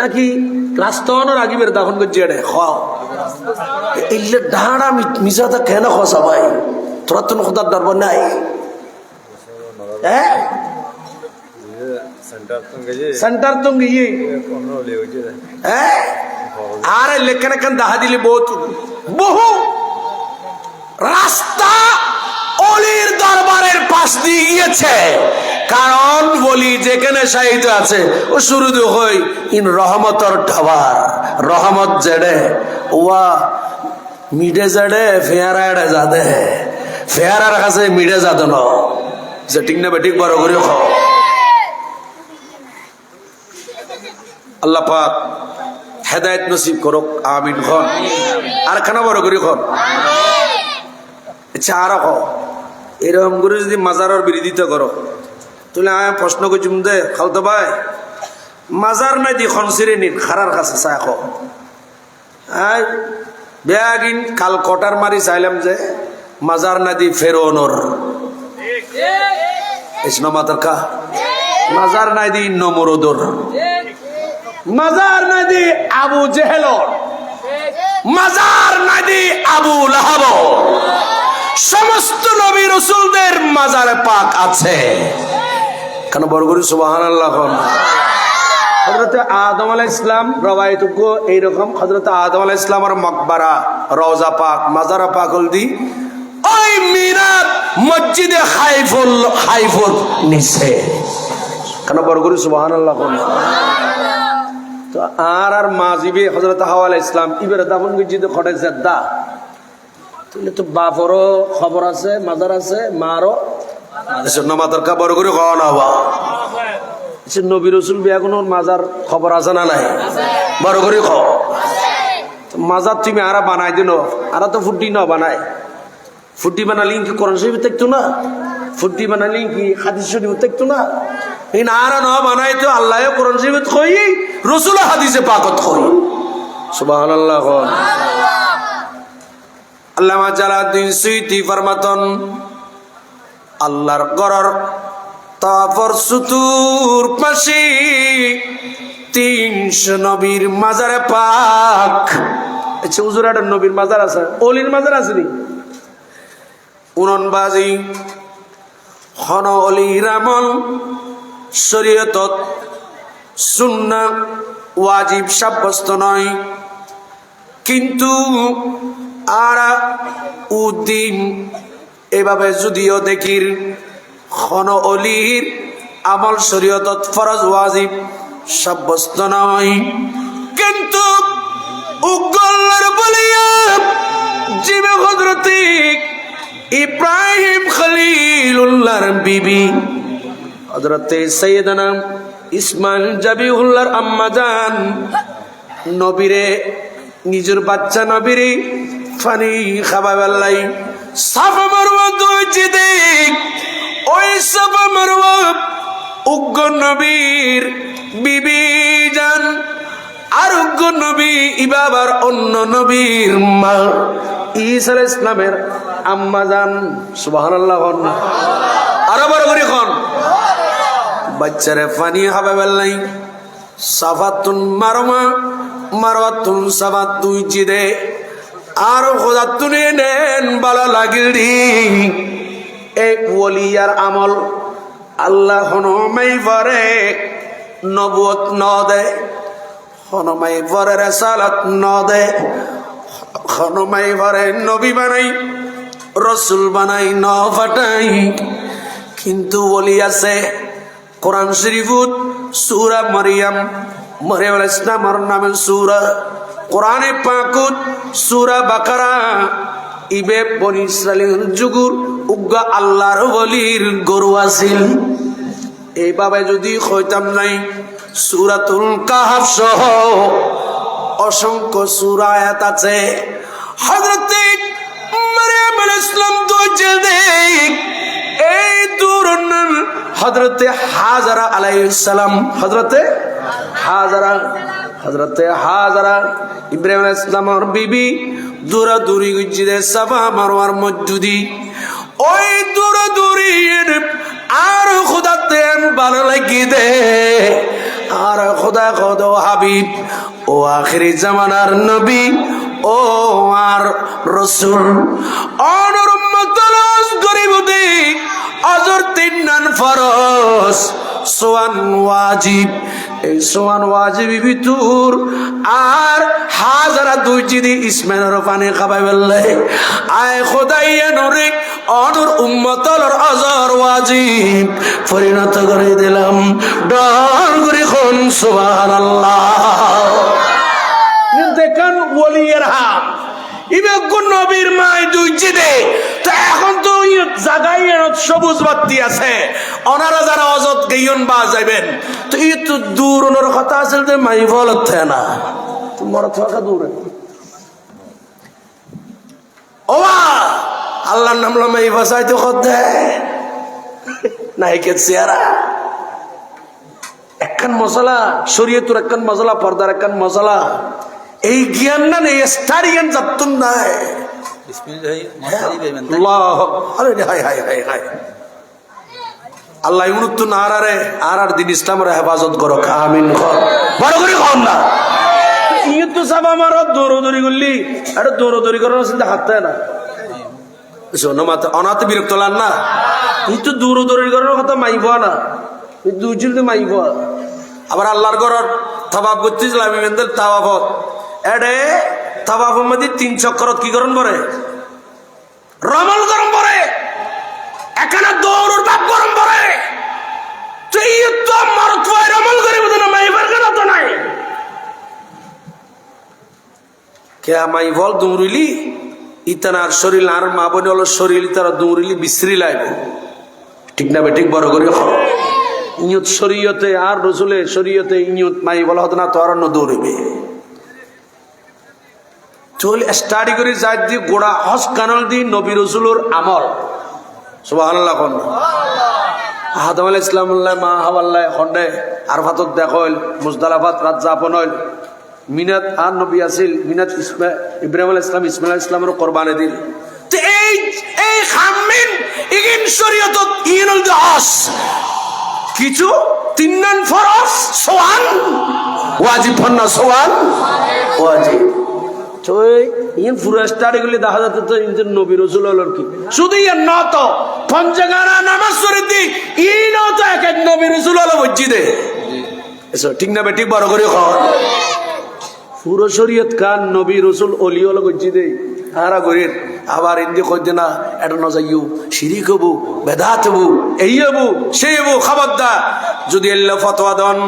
নাকি রাস্তা অনর আগিবের দাফন করছি এটা খাও ইল্লে ডাড়া মিশাটা কেন খসা ভাই তোরা তো খোদার ডরব নাই হ্যাঁ সেন্টার তো গিয়ে হ্যাঁ আরে লেখানে কান দাহা দিলে বহু রাস্তা অলির দরবারের পাশ দিয়ে গিয়েছে। কারণ বলি যেখানে শাহিদ আছে ও শুরু হই ইন রহমতর ঠাবার রহমত জেডে ওয়া মিডে জেডে ফেয়ারা এডে যাদে ফেয়ারার কাছে মিডে যাদ ন যে ঠিক না বেঠিক বড় করে খাও। আল্লাহ পাক হেদায়েত নসিব করুক আমিন খন আর খানা বড় করে খন। আচ্ছা আর এরকম করে যদি মাজারের বিরোধিতা করো তাহলে আমি প্রশ্ন করছি দে খালতো ভাই মাজার নাই দি খনসিরে নিন খারার কাছে চাই খো বেয়াগিন কাল কটার মারি চাইলাম যে মাজার না দি ফেরোনর মাতার কা মাজার নাই দি নমরোদর মাজার নাই দি আবু জেহেলর মাজার নাই দি আবু লাহাব সমস্ত নবী রাসূলদের মাজারে পাক আছে। কেন বরগুরি সুবহানাল্লাহ। হযরতে আদম আলাইহিস সালাম রওয়ায়াতগ এইরকম হযরতে আদম আলাইহিস সালামের মকবরা রওজা পাক মাজার পাক হলদি ওই মিনার মসজিদে হাইফুল নিচে। কেন বরগুরি সুবহানাল্লাহ। তো আর মাজিবে হযরত হাওয়া আলাইহিস সালাম ইবের দাফন গিয়ে খড়ে জেদ্দা তাহলে তো বাপরও খবর আছে মাজার আছে মারও মাতার কা বড় করে খাওয়া না হওয়া নবী রাসূল বিয়া কোনো মাজার খবর আছে না নাই বড় করে খাও মাজার তুমি আরা বানাই দিন আরা তো ফুটি না বানায় ফুটি বানালি কি কোরআন শরীফ দেখতো না ফুটি বানালি কি হাদিস শরীফ দেখতো না এই না আরা না বানাই তো আল্লাহ কোরআন শরীফ কই রাসূল হাদিসে পাকত কই সুবহানাল্লাহ। আল্লামা জালালউদ্দিন সুয়ুতী ফরমাতন আল্লাহর ঘরের তাফর সুতুর পাশে 300 নবীর মাজারে পাক। আচ্ছা হুজুর একটা নবীর মাজার আছে অলির মাজার আছে নি উননবাজি হন অলি রামল শরীয়তত সুন্নাহ ওয়াজিব সাব্যস্ত নয় কিন্তু আর উদ্দিন এভাবে যদিও দেখির খন অলির আমল শরীয়তত ফরজ ওয়াজিব সাব্যস্ত নয় কিন্তু উগল্লার বলিয়া জিবে হযরতে ইব্রাহিম খলিলুল্লাহর বিবি হযরতে সাইয়েদনা ইসমাইল জাবিহুল্লাহর আম্মা জান নবীরে নিজের বাচ্চা নবীরে পানি খাওয়াবেলাই সাফা মারওয়া দুইটি দিক ওই সাফা মারওয়া উগ্র নবীর বিবি জান আর উগ্র নবী ইবাবার অন্য নবীর মা ঈসা আলাইহিস সালামের আম্মা জান সুবহানাল্লাহ। আর বড় করে কোন বাচ্চারে পানি খাওয়াবেলাই সাফাতুন মারমা মারওয়াতুন সাফাত দুই জিদে আর খোদা তুলে নেন বালা লাগিলি এই ওলিয়ার আমল আল্লাহ হনমাই ভরে নবুয়ত ন দে হনমাই ভরে রেসালাত ন দে হনমাই ভরে নবী বানাই রসুল বানাই ন ফাটাই কিন্তু ওলি আছে কোরআন শরীফত সূরা মারিয়াম মারিয়াম আলাইহিস সালামের নামে সূরা কোরআনে পাকুত সূরা বাকারা ইবে বনি ইসরাইলের যুগুর উগ্গা আল্লাহর ওলির গরু আছিল এইভাবে যদি হইতাম নাই সূরাতুল কাহফ সহ অসংখ্য সূরা আয়াত আছে হযরত মারিয়াম আলাইহিস সালাম তো জেদে এই দুরন হযরত হাজারা আলাইহিস সালাম হযরতে হাজারা ইব্রাহিম আলাইহিস সালামের বিবি দূরা দূরি গুজিদে সাফা মারওয়ার মধ্যদি ওই দূরা দূরি আর খোদাতে ভালো লাগি দে আর খোদা খোদ হাবিব ও আখিরি জামানার নবী ও আর রাসূল অনর উম্মতলাস গরিব দি আজর তিন ফরজ সোয়ান ওয়াজিব এই সোয়ান ওয়াজিব ভিতর আর হাজারা দুই জিদি ইসমাইলের পানি খাবাই বললে আয় খোদাইয়া নরে অনর উম্মতলার আজর ওয়াজিব পরিণত করে দিলাম ডর করে কোন সুবহানাল্লাহ। দেখেন ওলিয়ের হাত ইবে কোন নবীর মাই দুই জিদে তো এখন তো জায়গায় সবুজ বাতি আছে ওনারা যারা অজত গেয়ন বা যাইবেন তো ই তো দূর ওনার কথা আছে যে মাই বলত না তোমার থাকা দূরে ওয়া আল্লাহর নাম লমাই বাসাইতে খদে নাই কে চেহারা একখান মশলা শরীয়তুর একখান মশলা পর্দার একখান মশলা এই জ্ঞান না নেই স্টাডি জ্ঞান যাতুন নাই আল্লাহ উন্নত না আর দিন ইসলামের হেফাজত করো আমিন বড় করে কম না ইয়ে তো সব আমার দৌড়দৌড়ি করলি একটা দৌড়দৌড়ি করার চিন্তা হাতে না অনাথ বিরক্ত লান না তুই তো দৌড়দৌড়ি করার কথা মাইব না দুই চিলতে মাইব আবার আল্লাহর ঘর থাবাব করতেছিলাম তাওয়াফত এডে তাওয়াফের মধ্যে 3 চক্কর কি করন পরে রমল গরম পরে এখানে দৌড়র বাপ গরম পরে তুই তো মারত হয় রমল করে বুঝো না মাইবার কেন তো নাই কে মাই বল দৌড়িলি ইতানার শরীর আর মা বনে হলো শরীর তারা দৌড়িলি বিশ্রি লাইব ঠিক না বেঠিক বড় করে ইয়ত শরীয়তে আর রসুলের শরীয়তে ইয়ত মাই বলা হতো না তো আর অন্য দৌড়িবে চল স্টাডি করে যাই দি গোড়া হস কানল দি নবী রসুলোর আমল সুবহানাল্লাহ কোন আদম আলাইহিস সালাম মা হাওয়াল্লাহ খন্ডে আরফাতত দেখল মুজদালাফাত রাত যাপন হইল মিনাত আর নবী আসিল মিনাত ইব্রাহিম আলাইহিস সালাম ইসমাইল আলাইহিস সালামের কুরবানি দিল তো এই খামিন ইগিন শরীয়তত ইনুল দাস কিছু তিনন ফরজ সোয়ান ওয়াজিব না সোয়ান ওয়াজিব ইন পুরো স্টাডি গুলি দেখা যাচ্ছে তো ইন নবী রাসূল হলোর কি শুধু ইন না তো পঞ্চগানা নামাজ শরীতি ইন তো এক নবী রাসূল হলো মসজিদে এসো ঠিক না বেটি বড় করে কর পুরো শরীয়ত কান নবী রাসূল ওলি হলো মসজিদে হারা গরির আবার ইন্দি কইতে না এটা না যাইও শিরিক হবো বেদাত হবো এই হবো সেই হবো খবরদার যদি আল্লাহ ফতোয়া দেন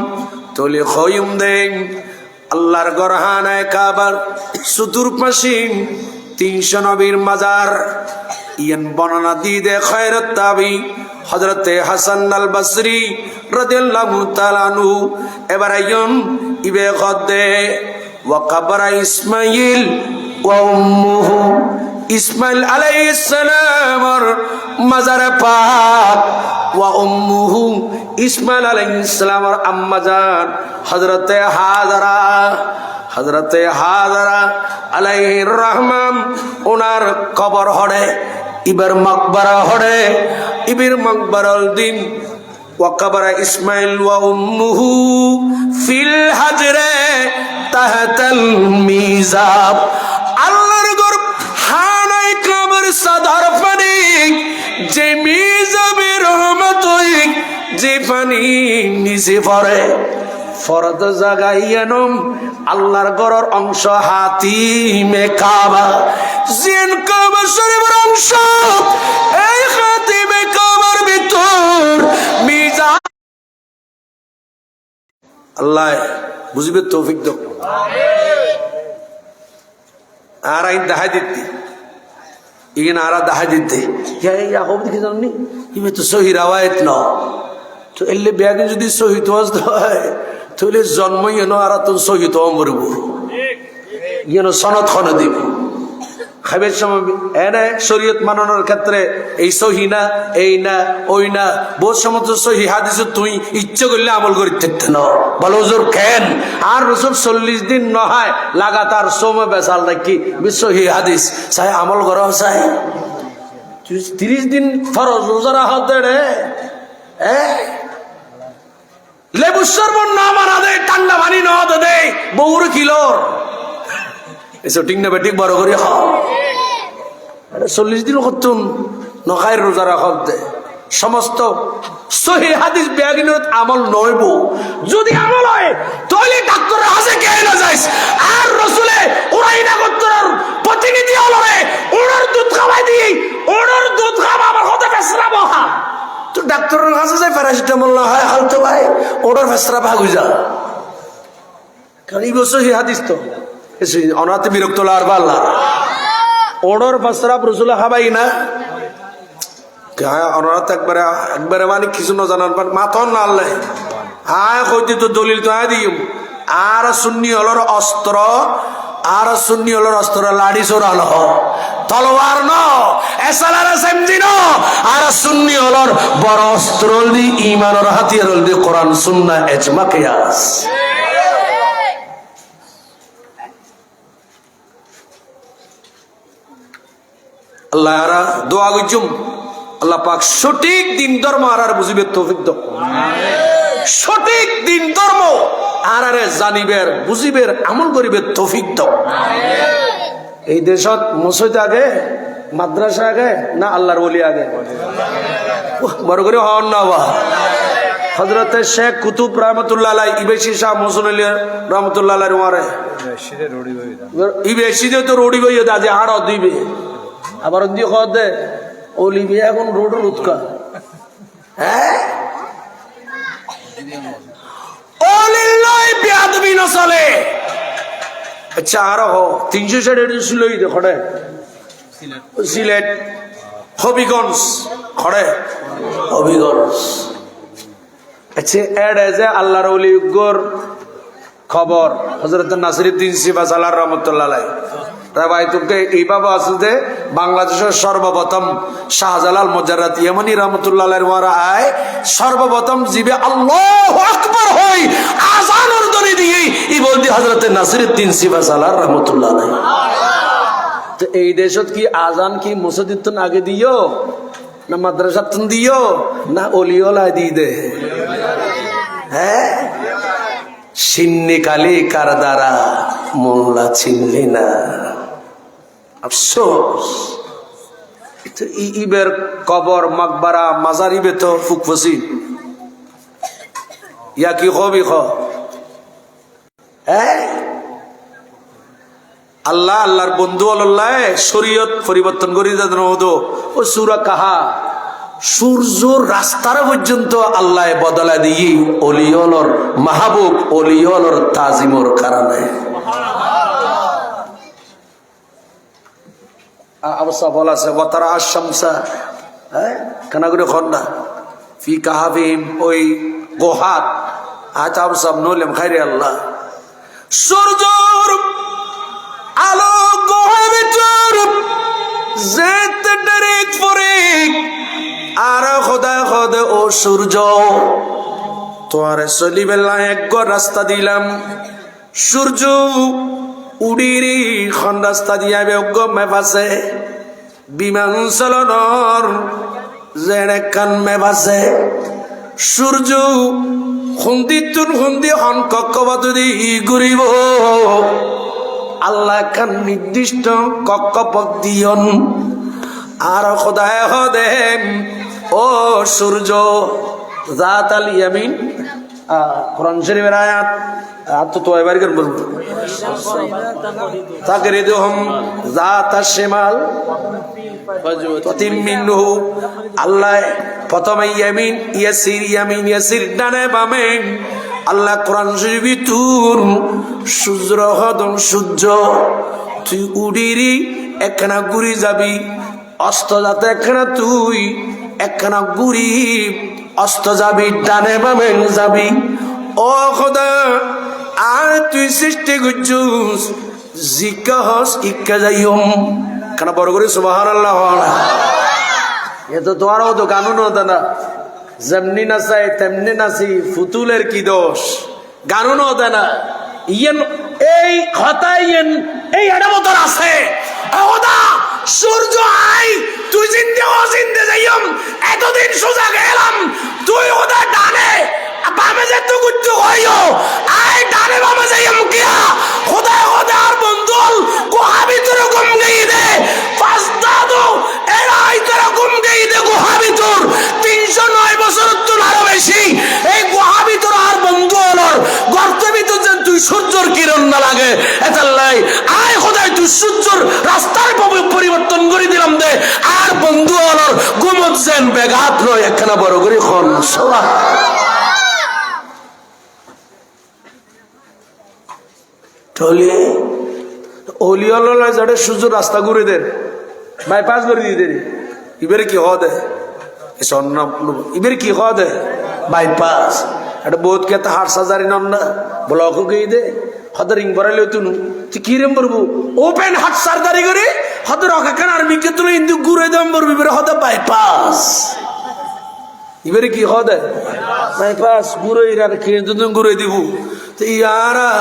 তাহলে খয়ুম দেন আল্লাহর গরহানায় কাবার চতুর্পাশে 300 নবীর মাজার। ইয়ান বর্ণনা দিয়ে দে খায়রাত তাবি হযরতে হাসান আল বসরি রাদিয়াল্লাহু তাআলা আনহু। এবার আইয়ন ইবে গদে ওয়া কবর ইসমাঈল ওয়া উম্মুহু, ইসমাইল আলাইহিস সালামের মাজার পাক, ওয়া উম্মুহু ইসমাইল আলাইহিস সালামের আম্মা জান হযরতে হাজারা আলাইহির রহমান ওনার কবর হড়ে ইবার মকবরা হড়ে। ইবির মকবরাল দিন ওয়া কবর ইসমাইল ওয়া উম্মুহু ফিল হাজরে তাহতাল মিজাব। আল্লাহর ঘর হানায় কবর সাদার পানি, যে মিজাবে রহমত যে পানি নিচে পড়ে ফরদ জাগাইয়ানম আল্লাহর ঘরের অংশ হাতিমে কাবা। জিন কাবা শরীফের অংশ এই হাতিমে কাবার ভিতর মিজাব। আল্লাহ বুঝবে তৌফিক দাও। আর আইন দেখা দিতে ইগিন আরা দেখা দিতে ইয়া হোক দেখি জানি ইমে তো সহি রাওয়ায়াত ন তো এলে ব্যাগে যদি সহি তো হয় তাহলে জন্মই এনো আর তো সহি তো মরব ইয়েন সনদ খনে দিব খাবের সময় এনে শরীয়ত মানানোর ক্ষেত্রে এই সহি না এই না ওই না বহু সময় তো সহি হাদিস তুই ইচ্ছে করলে আমল করি থাকতে না বলো হুজুর কেন আর রসুল 40 দিন নয় লাগাতার সময় বেসাল নাকি সহি হাদিস চাই আমল করা চাই 30 দিন ফরজ রোজা রাখা দে লেবু শরবত না মারা দে ঠান্ডা পানি না দে বউর কিলোর এসব ঠিক না বেঠিক বড় করি খাও 40 দিন করতুন নখায়ের রোজা রাখা দে সমস্ত সহি হাদিস বেয়াগিনত আমল নইব। যদি আমল হয় তাহলে ডাক্তারের হাতে কে না যাইস আর রসুলে ওরাই না করতর প্রতিনিধি হলরে ওনার দুধ খাওয়াই দি ওনার দুধ খাওয়া আমার হতে ফেসরা বহা তো ডাক্তারের কাছে যাই প্যারাসিটামল না হয় হালতো ভাই ওনার ফেসরা ভাগ হয়ে যা কারণ এই সহি হাদিস তো অনাতে বিরক্ত লার বাল্লা ওনার ফেসরা রসুলে খাবাই না একবারে মানে কিছু না জানার পর মাথন না আল্লাহ আয় কইতে তো দলিল তো আয় দিম আর সুন্নি হলর অস্ত্র আর সুন্নি হলর অস্ত্র লাড়ি চোরাল তলোয়ার ন এসালার সেমজি ন আর সুন্নি হলর বড় অস্ত্র দি ইমানের হাতিয়ার দি কোরআন সুন্নাহ ইজমা কিয়াস। আল্লাহ আরা দোয়া গজুম আল্লাহ পাক সঠিক দিন ধর্ম আর বুঝিবে তৌফিক দাও। সঠিক দিন ধর্ম আর জানিবের বুঝিবের আমল করিবে তৌফিক দাও। এই দেশত মসজিদ আগে মাদ্রাসা আগে না আল্লাহর ওলি আগে বড় করে হন না বা হযরত শেখ কুতুব রহমাতুল্লাহ আলাইহি ইবেশি শাহ মোহসিন আলী রহমাতুল্লাহ আলাইহি ওয়ারে ইবেশিদে তো রোডি বইয়ে দাজে আর দিবে আবার দি খদে ওলিবি এখন রোড উৎকা হ্যাঁ ওলিল্লাহ বিয়াদবি না চলে। আচ্ছা আর হো 360 সিলই দে খড়ে সিলেট হবিগঞ্জ খড়ে হবিগঞ্জ। আচ্ছা এডে যে আল্লাহর ওলিগর খবর হযরত নাসিরউদ্দিন সিবাসালার রহমাতুল্লাহ আলাইহি রাবাইতুকে এইভাবে আছে যে বাংলাদেশের সর্বপ্রথম শাহজালাল মুজাররদ ইয়েমানি রহমাতুল্লাহ আলাইহির ওয়ারা আয় সর্বপ্রথম জিবে আল্লাহু আকবার হই আযানের ধ্বনি দিয়ে ই বলদি হযরত নাসিরউদ্দিন সিবাসালার রহমাতুল্লাহ আলাইহি। তো এই দেশত কি আযান কি মসজিদ তো আগে দিও না মাদ্রাসা তো দিও না ওলিওলা দিয়ে দে হ্যাঁ সিন্নি কালি কার দ্বারা মোল্লা চিনলি না আফসোস। ইবের কবর মাকবারা মাজার ইবে তো ফুকফসি ইয়া কি কবি খ আল্লাহ আল্লাহর বন্ধু আল্লাহ শরীয়ত পরিবর্তন করি ও সূরা কাহা সূর্যর রাস্তার পর্যন্ত আল্লাহ বদলা দিয়ে অলিয়লর মাহবুব অলিয়লর তাজিমর কারণে অবস্থা বলা আছে ওয়াতারা আশ-শামসা কানা করে খন্ডা ফি কাহাফিহিম ওই গোহাত আতাব সব নলেম খাইরে আল্লাহ সূর্যর আলো গোহার ভিতর যেত ডাইরেক্ট পরে আর খোদা খোদ ও সূর্য তোরে চলিবেলা এক রাস্তা দিলাম সূর্য উড়িরি খন রাস্তা দিয়া বেগ মেপ আছে বিমান চলনর যেন কান মেপ আছে সূর্য খুন্দিতুন খুন্দি হন কক্ষপথ দি ঘুরিব আল্লাহ কান নির্দিষ্ট কক্ষপথ দিয়ন আর খোদায় হদেন ও সূর্য জাত আল ইয়ামিন কোরআন শরীফের আয়াত তো তো এবারে কেন বলবো তাকরিদুহুম জাত আশ-শিমাল মিনহু আল্লাহ প্রথমে ইয়ামিন ইয়াসির ডানে বামে আল্লাহ কোরআন শরীফে তুর সূর্য হদম সূর্য তুই উড়িরি একখানা ঘুরি যাবি অস্ত যাতে একখানা তুই একখানা ঘুরি অস্ত যাবি ডানে বামে যাবি ও খোদা আর তুই সৃষ্টি করছিস জিজ্ঞা হস ইক্কা যাইম কেন বড় করে সুবহানাল্লাহ এ তো তোমারও তো কানুন হতো না যেমনি নাচাই তেমনি নাচি ফুতুলের কি দোষ গানুন হতো না ইয়েন এই হতাই এই এডামতর আছে খোদা সূর্য আই তুই জিন্দে ও জিন্দে যাইম এতদিন সোজা গেলাম তুই ওদের ডানে বামে যে তো গুচ্ছু হইও আই ডানে বামে যাইম কিয়া খোদা খোদা আর বন্ধুল গুহা ভিতরে গুম গই দে ফাসদাদু এরা আইতরা গুম গই দে গুহা ভিতর 309 বছর তো আরো বেশি এই গুহা ভিতর আর বন্ধু হলর গর্ত ভিতর যেন তুই সূর্যের কিরণ না লাগে এতাল্লাই আয় খোদা তুই সূর্যের রাস্তার পরিবর্তন করে দিলাম দে আর বন্ধু হলর গুমত যেন বেঘাত নয় একখানা বড় করে খন সবা টলি ওলিয়াল্লাহ যাদের সূর্য রাস্তা ঘুরে দেন বাইপাস করে দিয়ে দেন ইবের কি হওয়া দেয় ইবের কি হওয়া দেয় বাইপাস এটা বহুত কে হাট সাজারি নন না ব্লক গিয়ে দে হদ রিং বরাইলে তুনু তুই কি রেম বলবো ওপেন হাট সার্জারি করে হদ রকাখান আর্মিকে তুলে ইন্দু ঘুরে দাম বলবি ইবের হদ বাইপাস ইবের কি হওয়া দেয় বাইপাস ঘুরে ইরার খেয়ে ঘুরে দিব ইয়ারা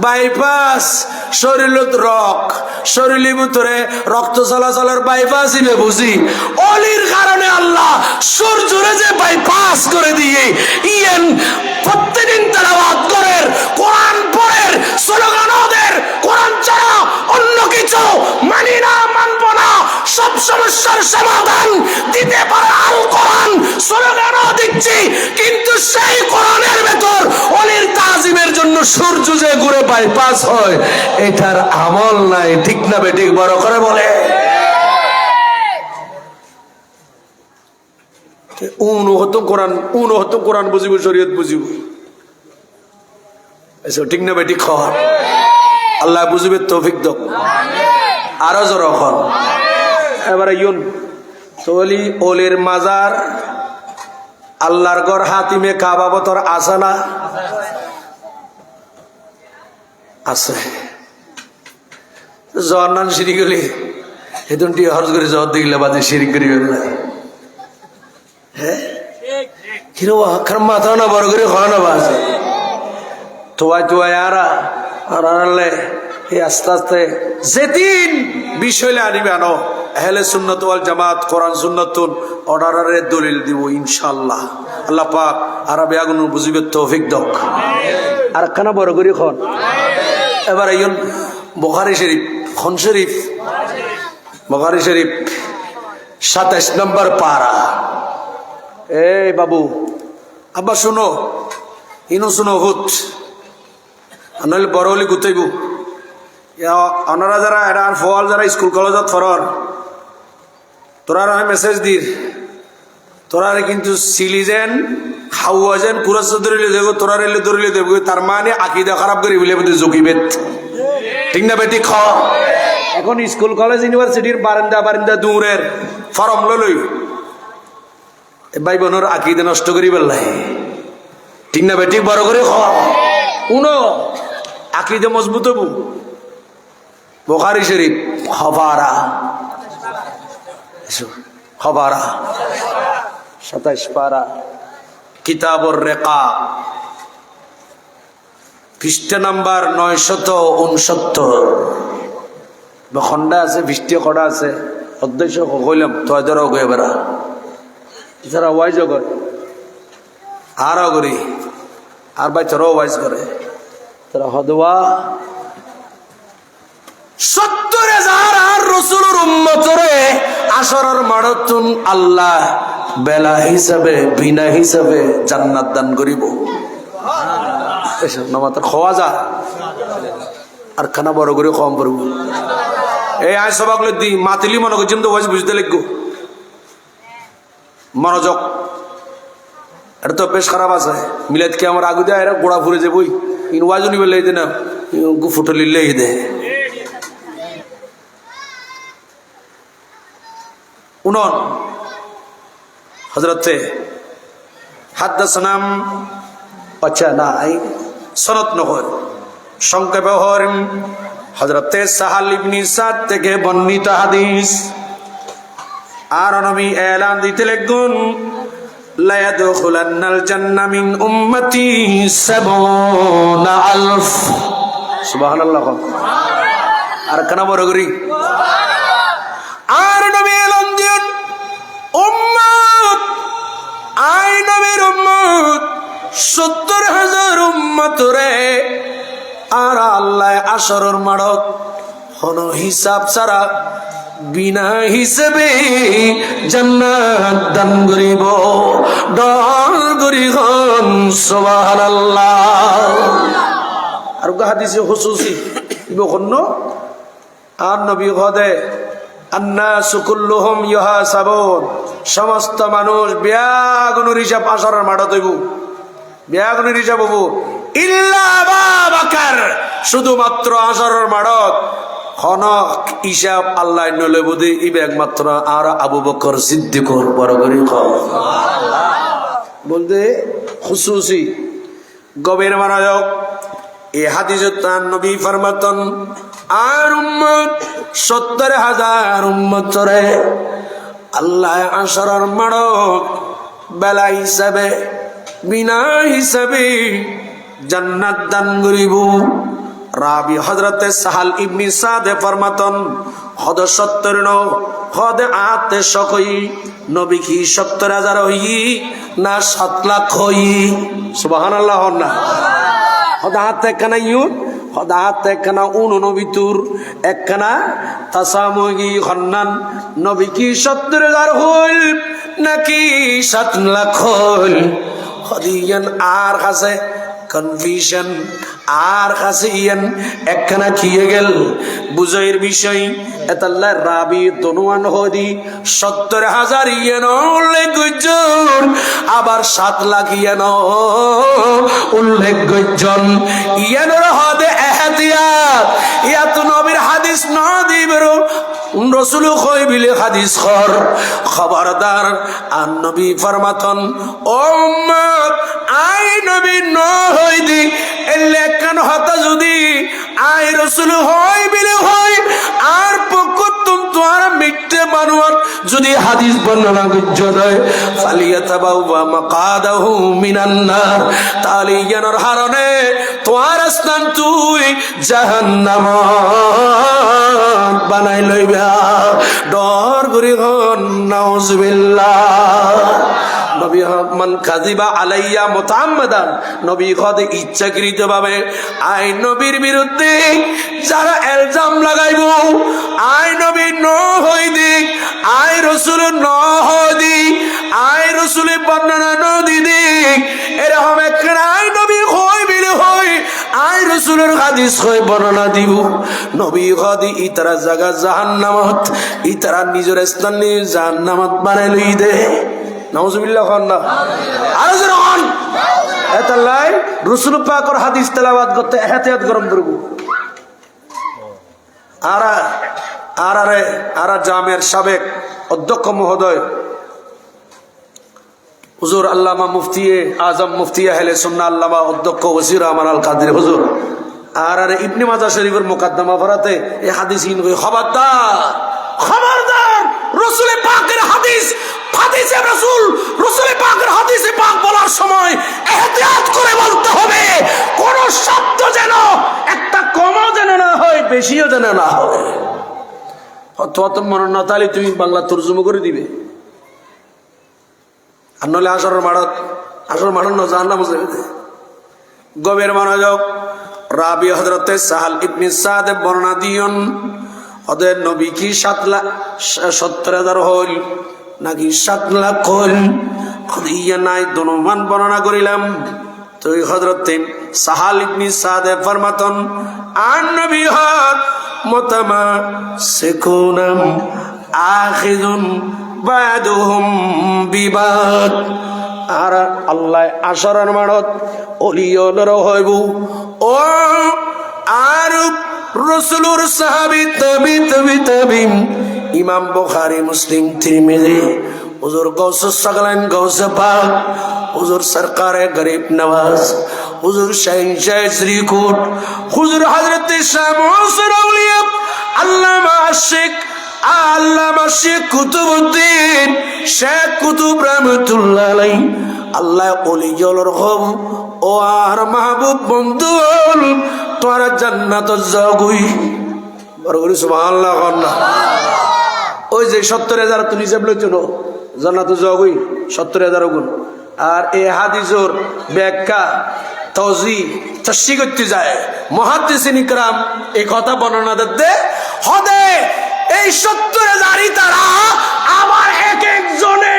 বাইপাস শরীরত শরীরের ভিতরে রক্ত চলাচলের বাইপাস ইবে বুঝি অলির কারণে আল্লাহ সূর্যরে যে বাইপাস করে দিয়ে ইয়েন প্রত্যেকদিন তেলাওয়াত করেন কোরআন পড়েন স্লোগান ওদের কোরআন ছাড়া অন্য কিছু মানি না মানব না সব সমস্যার সমাধান দিতে পারে আল কোরআন স্লোগানও দিচ্ছি কিন্তু সেই কোরআনের ভেতর অলির তাজিমের জন্য সূর্য যে ঘুরে বাইপাস হয় এটার আমল নাই ঠিক না বেঠিক বড় করে বলে কোরআন বুঝিব শরীয়ত বুঝিব এসব ঠিক না বেঠিক খবর আল্লাহ বুঝিবে তৌফিক দাও আরো জোর এখন এবারে ইউন তলি ওলের মাজার আল্লাহর ঘর হাতিমে কাবা বতর আছে না আছে জর্নান সিঁড়ি গেলে হেতনটি হরজ করে জর দিলে বাদে সিঁড়ি করি হ্যাঁ কিরম মাথা না বড় করে খাওয়া না বাস তোয়াই আরা আর আনলে এই আস্তে আস্তে যেদিন বিষয় আনিবে আনো আহলে সুন্নাত ওয়াল জামাত কোরআন সুন্নাতুন অর্ডারের দলিল দিব ইনশাআল্লাহ আল্লাহ পাক আরবে আগুন বুঝিবে তৌফিক দাও আর কানা বড় করে খন এবার আইন বুখারী শরীফ খন শরীফ বুখারী শরীফ 27 নম্বর পারা এই বাবু আব্বা শুনো ইনো শুনো হুত আনলে বড় হলে গুতাইব অনারা যারা এটা ফল যারা স্কুল কলেজত ফরর তোরা মেসেজ দির তোরারে কিন্তু সিলিজেন খাওয়াজেন কুরাস ধরিলে দেবো তোরারে ধরিলে দেবো তার মানে আকিদা খারাপ করে বলে জকিবেত ঠিক না বেটি খ এখন স্কুল কলেজ ইউনিভার্সিটির বারান্দা দূরের ফরম লই ভাই বোনের আকিদা নষ্ট করি বেলাই ঠিক না বেটি বড় করে খ উনো আকিদা মজবুত হবো বুখারী শরীফ খবারা 27 পারা কিতাবুর রিকাব পৃষ্ঠা নাম্বার 969 খন্ডা আছে পৃষ্ঠে খড়া আছে অধ্যক্ষ কইলাম তোয় ধরো গয়ে বেড়া যারা ওয়াইজ করে আরও করি আর ভাই তোরাও ওয়াইজ করে তারা হদওয়া 70,000 আর রাসূলের উম্মতরে আসরের মাড়তুন আল্লাহ বেলা হিসাবে বিনা হিসাবে জান্নাত দান করিব এসব নামাতে খাওয়া যা আর খানা বড় করে কম করব এই আয় সবাগুলো দি মাতিলি মনে করছেন তো ওয়াজ বুঝতে লাগবো মনোযোগ এটা তো বেশ খারাপ আছে মিলাদ কি আমার আগু দেয় এরা গোড়া ফুরে যাবই ইন ওয়াজও নিবে লাইতে না ফুটো লিলেই দে উনন হযরতে হাদাসনাম আচ্ছা নাই সনত নহর সংক্ষেপে হরিম হযরতে সাহাল ইবনে সাদ থেকে বর্ণিত হাদিস আর নবী এলান দিতে লাগলেন লা ইয়াদখুলান্নাল জান্নাহ মিন উম্মতি 70,000 সুবহানাল্লাহ আর কানা বড় করি আর নবী এলান দিন উম্মত আই নবীর উম্মত 70,000 উম্মত রে আর আল্লাহ আসরের মাড়ত হনো হিসাব ছাড়া বিনা হিসেবে জান্নাত দান করিব ডর করি হন সুবহানাল্লাহ আর হাদিসে হুসুসি ইবখন্ন আর নবী হদে আন্নাসু কুল্লুহুম ইউহাসাবুন সমস্ত মানুষ বিয়াগুনের হিসাব আসরের মাড়ত হইব বিয়াগুনের হিসাব হবো ইল্লা আবু বকর শুধুমাত্র আসরের মাড়ত হনক হিসাব আল্লাহ নলে বুঝি ইবে একমাত্র আর আবু বকর সিদ্দিকুর বড় করে বলতে খুশুসি গভীর মনোযোগ এই হাদিসে তার নবী ফরমাতন আর উম্মত 70,000 উম্মত রে আল্লাহ আসরের মাড়ত বেলা হিসাবে বিনা হিসাবে জান্নাত দান করিব রাবি হযরতে সাহাল ইবনে সাদ ফরমাতন হদ 70 নো হদ আতে সকই নবী কি 70,000 হই না 7 লাখ হই সুবহানাল্লাহ না হদ আতে কানাইউ হদ আতে কানা উন নবিতুর একখানা তাসামুগি খন্নান নবী কি 70,000 হইল নাকি 7 লাখ হইল হদিয়ান আর কাছে কনফিউশন আর কাছে ইয়ান একখানা খিয়ে গেল বুঝাইর বিষয় এতাল্লাহ রাবি তনুয়ান হদি 70,000 ইয়ান উল্লেখ করছেন আবার 7 লাখ ইয়ান উল্লেখ করছেন ইয়ানের হদে এহতিয়াত ইয়া তো নবীর হাদিস না দিবের রাসূল কই বিলে হাদিস খর খবরদার আর নবী ফরমাতন ও উম্মত আই নবী ন হই দি এলেকান হতা যদি আই রাসূল হই বিলে হই আর পকতুম তোর মিটতে মানুয়ার যদি হাদিস বর্ণনা করতে দেয় ফালিয়াতাবাওয়া মাকাদাহু মিনান নার তাহলে ইয়ানোর হারনে তোর স্থান তুই জাহান্নাম বানাই লইবা ডর করি হন নাউজুবিল্লাহ নবী মান কাযিবা আলাইয়া মুতাআম্মাদান নবী কদে ইচ্ছাকৃতভাবে আই নবীর বিরুদ্ধে যারা ইলজাম লাগাইব আই নবী ন হই দি আই রাসূল ন হই দি আই রাসূল বর্ণনা ন দি এরকম একটা আই নবী হই বিলে হই আই রাসূলের হাদিস হই বর্ণনা দিব নবী কদে ইতরা জায়গা জাহান্নামত ইতরা নিজের স্থান জাহান্নামত বানাই লই দে নাউজুবিল্লাহ খান না আরো জোরে খান এতাল্লাই রাসূল পাকের হাদিস তেলাওয়াত করতে এহতিয়াত গরম করব আর জামের সাবেক অধ্যক্ষ মহোদয় হুজুর আল্লামা মুফতি আজম মুফতি আহলে সুন্নাহ আল্লামা অধ্যক্ষ ওসির রহমান আল কাদরি হুজুর আর ইবনে মাজাহ শরীফের মুকদ্দমা পড়াতে এই হাদিস ইন খবরদার রাসূল পাকের হাদিসে রাসূল পাকের হাদিসে পাক বলার সময় ইহতিয়াত করে বলতে হবে, কোন শব্দ যেন একটা কমও যেন না হয়, বেশিও যেন না হয়। অথবা মনে না তাহলে তুমি বাংলা তর্জমা করে দিবে, আর নলে আসর মাঠত ন জাহান্নাম গবের মনোযোগ। রাবি হযরতে সাহাল ইবনে সাদ বর্ণনা দিয়ন ওদের নবী কি 70,000 হল নাকি 7 লাখ হল ইয়া নাই দনুমান বর্ণনা করিলাম। তো হযরতে সাহাল ইবনে সাদ ফরমাতন আন নবী হক মুতামা সিকুনাম আখিযুন বাদুহুম বিবাদ। আর আল্লাহ আসরের মাঠত অলিয়লর হইব ও আর রাসূলুর সাহাবী তাবিঈন ইমাম বুখারী মুসলিম তিরমিজি হুজুর গৌসুস সাগলান গৌসে পাক হুজুর সরকারে গরিব নওয়াজ হুজুর শাহিনশাহ শ্রীকুট হুজুর হযরত শাহ মুহসিন আউলিয়া আল্লামা শেখ কুতুবউদ্দিন শেখ কুতুব রহমাতুল্লাহ আলাইহি আল্লাহ ওলিয়লর হব ও আর মাহবুব বন্ধু তোরা জান্নাত যাগুই বরগুরি সুবহানাল্লাহ আল্লাহ। ওই যে 70,000 তুমি হিসাব লইছো না জান্নাত যাগুই 70,000 গুণ। আর এই হাদিসের ব্যাখ্যা তশরিহ করতে যায় মুহাদ্দিসিন ইকরাম এই কথা বর্ণনা দিতে হদে এই 70,000ই তারা আবার এক একজনে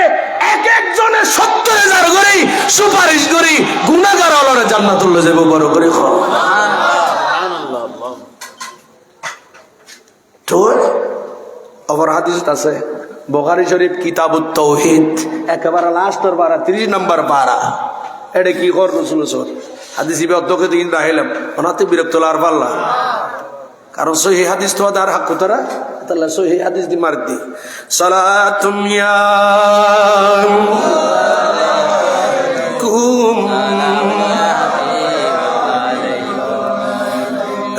70,000 করে সুপারিশ করি গুনাহগার হলরে জান্নাতুল যাব বড় করে সুবহানাল্লাহ। তো আবার হাদিস আছে বুখারী শরীফ কিতাবুত তাওহীদ একেবারে লাস্টের পারা 30 নম্বর পারা। এটা কি কর রাসূল হাদিস ইবে অধ্যক্ষ দিন রাহিলাম ওনাতে বিরক্ত লার পাল্লা, কারণ সহিহ হাদিস তো আর হক তোরা তাহলে সহিহ হাদিস দি মার দি সালাতুম ইয়া কুম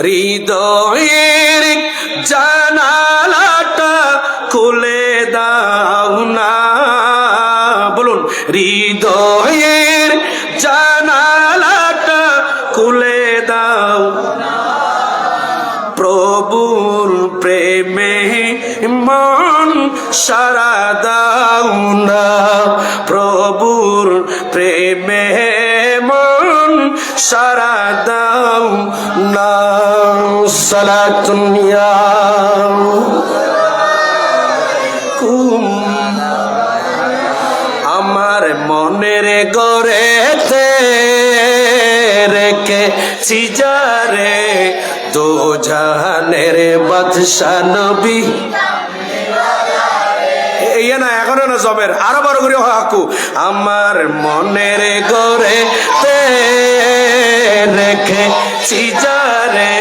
হৃদয়ের জানালাটা খুলে দাও না, বলুন হৃদয়ের জানালাটা খুলে দাও, প্রভুর প্রেমে মন সারা দাও না, প্রভুর প্রেমে মন সারা দাও না। সালাতুন ইয়া কুম আমার মনের গড়েতে রেখে সিজারে দো জাহানের বাদশা নবী এই না এখনো না জবের আরো বড় করে হাকু আমার মনের গড়েতে রেখে সিজারে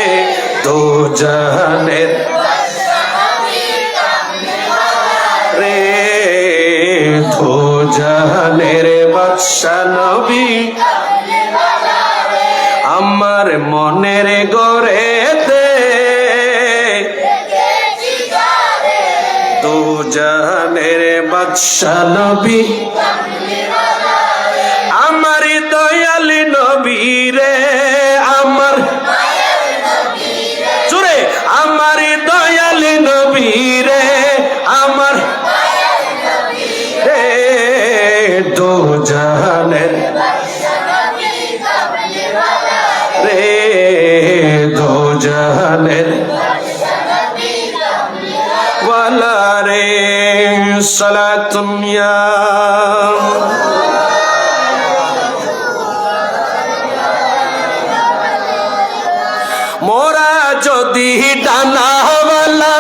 দো জাহানের রে দো জাহানের বাদশা নবী আমার মনের গড়েতে দো জাহানের বাদশা নবী আমার দয়াল নবী রে আমার জোরে আমার দয়াল নবী রে আমার রে দো জাহানের রে দো জাহানের ওয়ালা রে সালাতুন ইয়া মোরা যদি ডানাওয়ালা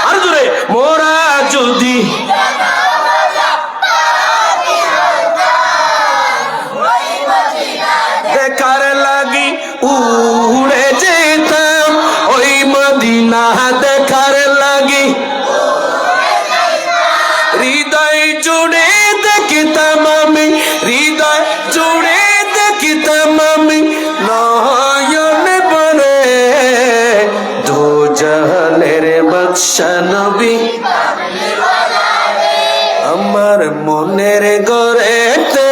আর জোরে মোরা যদি বাদশাহ নবী আমার মনের গড়েতে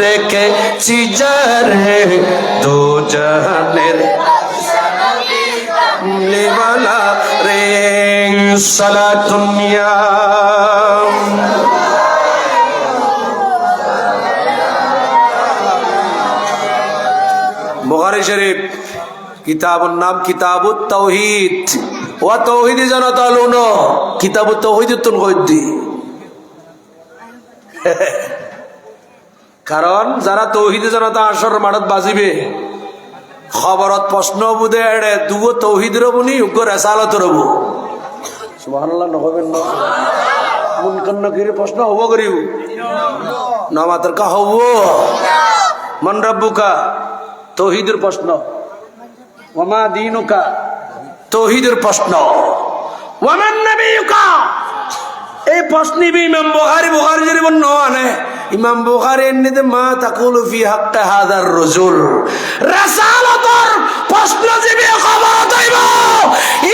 রেখেছি যারে দু জাহানের নেওয়ালা রে সালাতুনিয়া বুখারী শরীফ কিতাবুর নাম কিতাবুত তাওহীদ ওয়া তাওহীদি জানাতা লুনো কিতাবুত তাওহীদ তুন কইদি কারণ যারা তাওহীদি জানাতা আসর মাঠত বাজিবে খবরত প্রশ্ন বুদে এড়ে দুগো তাওহীদের বনি উগ্র রিসালাতর হবো সুবহানাল্লাহ নকবেন না মুনকার নকিরে প্রশ্ন হবো করিব না মাত্র কা হবো মান রাব্বুকা তাওহীদের প্রশ্ন ওয়ামা দীনুকা তাওহীদের প্রশ্ন ওয়ামান নবিয়ুকা এই প্রশ্ন ইমাম বুখারী শরীফ নওয়ানে ইমাম বুখারী এন্নিতে মা তাকুলু ফি হাক্কা হাযার রাজুল রাসালাতর প্রশ্ন জিবে খবর দইব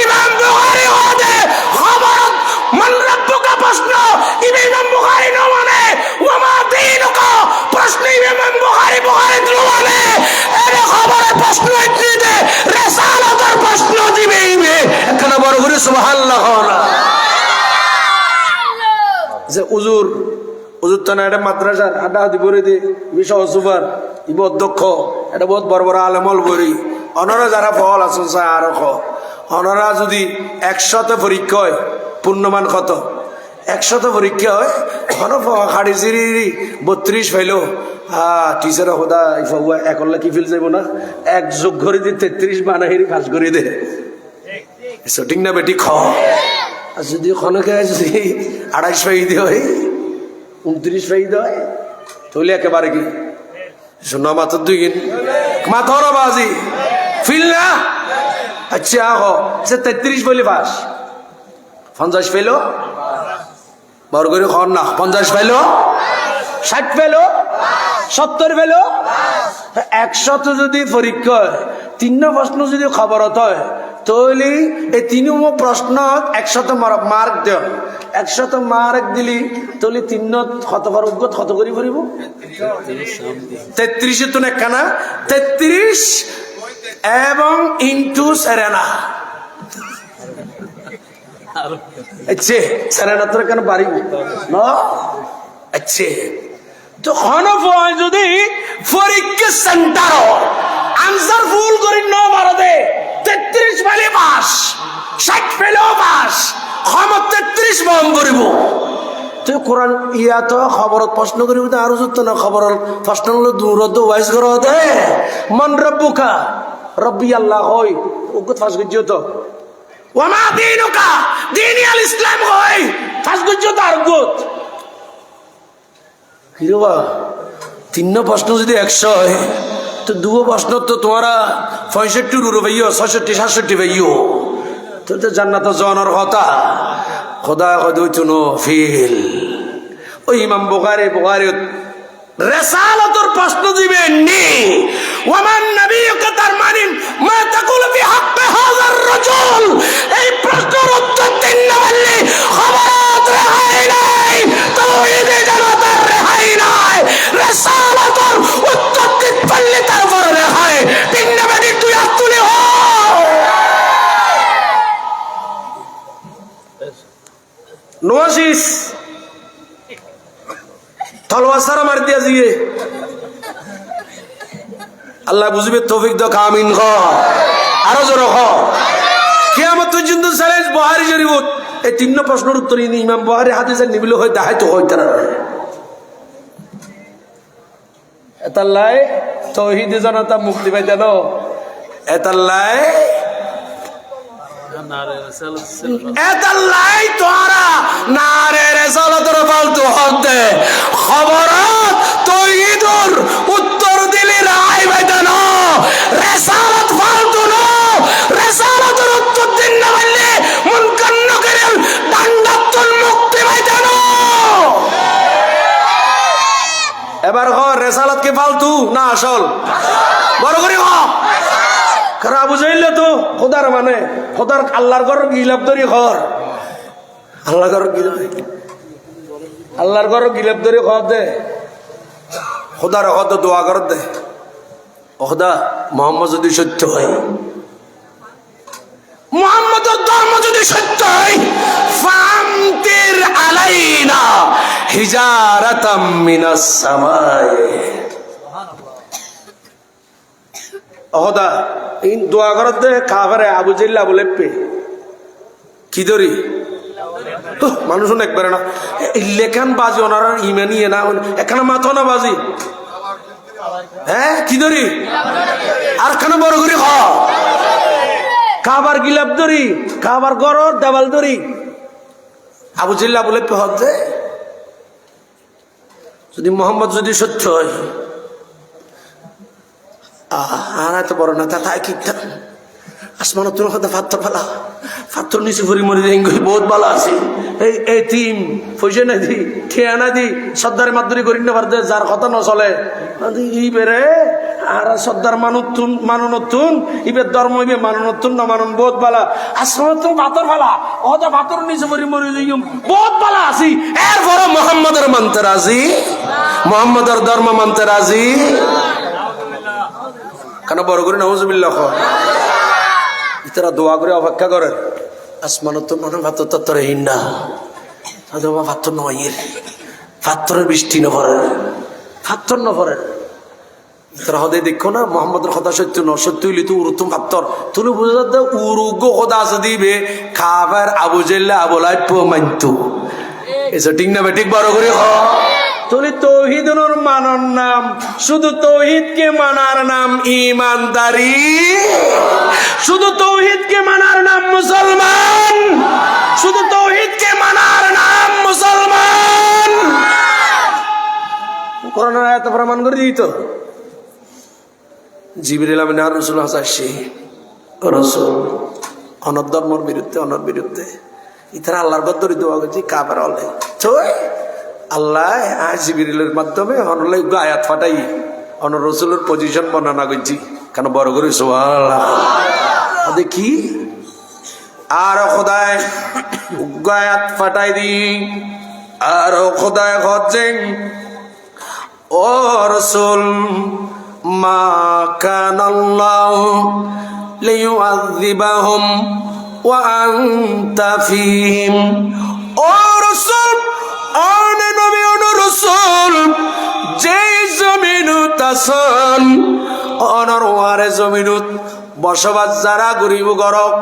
ইমাম বুখারী ওদে খবর মান রাব্বুকা প্রশ্ন ইমাম বুখারী নওয়ানে ওয়ামা দীনুকা প্রশ্ন ইমাম বুখারী নওয়ানে এর খবরের প্রশ্ন ইত্রিতে রাসালাতর প্রশ্ন দিবে এখানে বড় করে সুবহানাল্লাহ যে উজুর তো না এটা মাদ্রাসার আড্ডা হাতি বরে দি বিষয় সুপার ইব অধ্যক্ষ এটা বহুত বড় বড় আলেমল বরি অনরা যারা ফল আসুন চায় আরো অনরা যদি 100তে পরীক্ষা হয় পূর্ণমান কত 100তে পরীক্ষা হয় খাড়ি চিরি 32 ফাইলো টিচার সদা ইফাউয়া একল্লা কি ফিল যাব না এক যোগ করে দি 33 বানাহিরি পাস করে দে সঠিক না বেটি খ যদি খনকে যদি 28 ফাইদে হয় 29 ফাইদে হয় তাহলে একেবারে কি শোনা মাত্র 2 গিন মাথর বাজি ফিল না আচ্ছা আহো সে 33 বলে পাস 50 ফেলো বড় করে খন না 50 ফেলো 60 ফেলো 70 ফেলো 100 যদি পরীক্ষা হয় 3 প্রশ্ন যদি খবরত হয় তাহলে এই 3 প্রশ্ন 100 মার্ক দেও 100 মার্ক দিলি তাহলে 3 কত বার উদ্গত কত করি পড়িব 33 তো নেকানা 33 এবং ইনটু সেরেনা আচ্ছা সেরেনা তোর কেন পারিব না আচ্ছা তো খনফ যদি পরীক্ষা সেন্টার আনসার ভুল করি ন মারদে 33 ফেলে পাস 60 ফেলেও পাস খমত 33 বম করিব তুই কোরআন ইয়া তো খবরত প্রশ্ন করিব তো আরো যত না খবর প্রশ্ন হলো দূরত ওয়াইজ করো দে মান রব্বুকা রব্বি আল্লাহ হই উগত ফাস গজ্জ তো ওয়ামা দীনুকা দীনি আল ইসলাম হই ফাস গজ্জ তো আর উগত কি রে বা 3 প্রশ্ন যদি 100 হয় তো 2 প্রশ্ন তো তোমারা 65 রুরু ভাইও 66 67 ভাইও তো জান্নাত জানার কথা খোদা কদইতো নো ফিল ওই ইমাম বুখারী রিসালাতুর প্রশ্ন দিবেন নি ওয়ামান নবিয়ুকা তার মানে মা তাকুল ফি হাক্কি হাযার রাজুল এই প্রশ্নের উত্তর দিন না বললে খবরত রেহাই নাই তাওহীদে জানাতার রেহাই নাই রিসালাতুর উত্তর দিন বললে তারপর রেহাই তিন নবী তুই আতুলে হ নোয়াশিস তলোয়ার সারা মার দিয়া জিয়ে আল্লাহ বুঝবে তৌফিক দাও আমিন খ আরো জোরে খ কিয়ামত পর্যন্ত চ্যালেঞ্জ বুখারী শরীফ এই 3 প্রশ্নের উত্তর ইমাম বুখারী হাদিসে নিবিল হয় দেখাই তো হইতা না এতাল্লাই তাওহীদ জানাতা মুক্তি পাইতা ন এতাল্লাই এতাল্লাই তোরা নারে রিসালাতের ফালতু হতে খবরত তাওহীদের উত্তর দিলি রাই পাইতা ন রিসালাত ফালতু ন রিসালাতের উত্তর দিন না বললে মুনকার নকিরের দান্ডাতুল মুক্তি পাইতা ন এবার রিসালাত কি ফালতু না আসল বড় করে কারণ আবু জাহিল তো খোদার মানে খোদার আল্লাহর ঘর গিলাপ ধরি ঘর আল্লাহ ঘর আল্লাহর ঘর গিলাপ ধরি ঘর দে খোদার হদ দোয়া কর দে খোদা মোহাম্মদ যদি সত্য হয় মুহাম্মদের ধর্ম যদি সত্য হয় ফামতির আলাইনা হিজারাতাম মিনাস সামায়ে খোদা ইন দোয়া করত দে কাফেরে আবু জাহিল আবু লেপে কি ধরি তো মানুষ একবারে না লেখান বাজি ওনারা ইমানি না এখানে মাথা না বাজি হ্যাঁ কি ধরি আর কেন বড় করি কাবার গিলাপ ধরি কাবার গড় দেওয়াল ধরি আবু জাহিল আবু লেপে হচ্ছে যদি মোহাম্মদ যদি সত্য হয় আর এত বড় না তা তাই কি আসমান তোর কথা ফাত্তর ফেলা ফাত্তর নিচে ভরি মরি বহুত ভালো আছে এই টিম পয়সা না দি ঠিয়া না দি সর্দারের মাদুরি করি না পারতে যার কথা ন চলে ই বেড়ে আর সর্দার মানুন ইবের ধর্ম ইবে মানুন না মানুন বহুত ভালা আসমান তোর ভাতর ফেলা ওটা ভাতর নিচে ভরি মরি বহুত ভালো আছি এরপরে মোহাম্মদের মানতে রাজি মোহাম্মদের ধর্ম মানতে রাজি কেন বড় করে নাউজুবিল্লাহ ইতারা দোয়া করে অপেক্ষা করে আসমান তো মনে ভাতর তত্তরে হিন্ডা ভাতর নয় ভাতরের বৃষ্টি ন পড়ে ভাতর ন পড়ে তারা হদে দেখো না মোহাম্মদের কথা সত্য ন সত্য হইলে তো উরুত্তম ভাতর তুমি বুঝে যাতে উরুগ্য কথা আছে দিবে খাবার আবু জাহিল আবু লাইব মানতো এসব ঠিক না ঠিক বড় করে তুলি তৌহিদুর মানার নাম শুধু তৌহিদকে মানার নাম ইমানদারি শুধু তৌহিদকে মানার নাম মুসলমান শুধু তৌহিদকে মানার নাম মুসলমান কোরআন আয়াত প্রমাণ করে দিত জিবরিল আমিন আর রাসূল আসছে রাসূল অনর ধর্মের বিরুদ্ধে অনর বিরুদ্ধে ইতারা আল্লাহর গদ্দরি দোয়া করছি কাবার হলে ছয় আল্লাহ জিবরিলের মাধ্যমে অনলাই আয়াত ফাটাই অনর রাসূলের পজিশন বর্ণনা করছি কেন বড় করে সুবহানাল্লাহ দেখি আর খোদায় আয়াত ফাটাই দি আর খোদায় হচ্ছেন ও রাসূল মা কানাল্লাহু লিয়ুআযিবাহুম ওয়া আনতা ফীহিম ও রাসূল আনে নবী ও রাসূল যেই জমিনত আছেন অনর ওয়ারে জমিনত বসবাস যারা গরিব গরব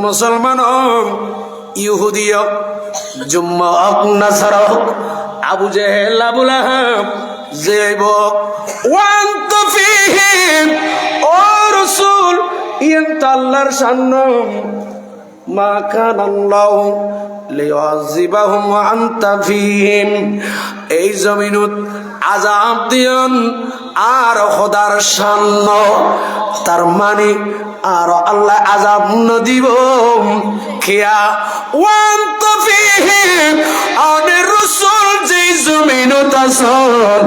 মুসলমান ইহুদি জুম্মা নাসারা আবু জাহেল আবু লাহাব জেব ওয়ান্ত ফীহিম ও রাসূল ইন্ত আল্লাহর শান মা কানাল্লাহু লিয়ুআযিবাহুম ওয়া আনতা ফীহিম এই জমিনত আযাব দিয়ন আর খোদার শান তার মানে আর আল্লাহ আযাব ন দিব কিয়া ওয়ান্ত ফীহিম আনে রাসূল যে জমিনত আছেন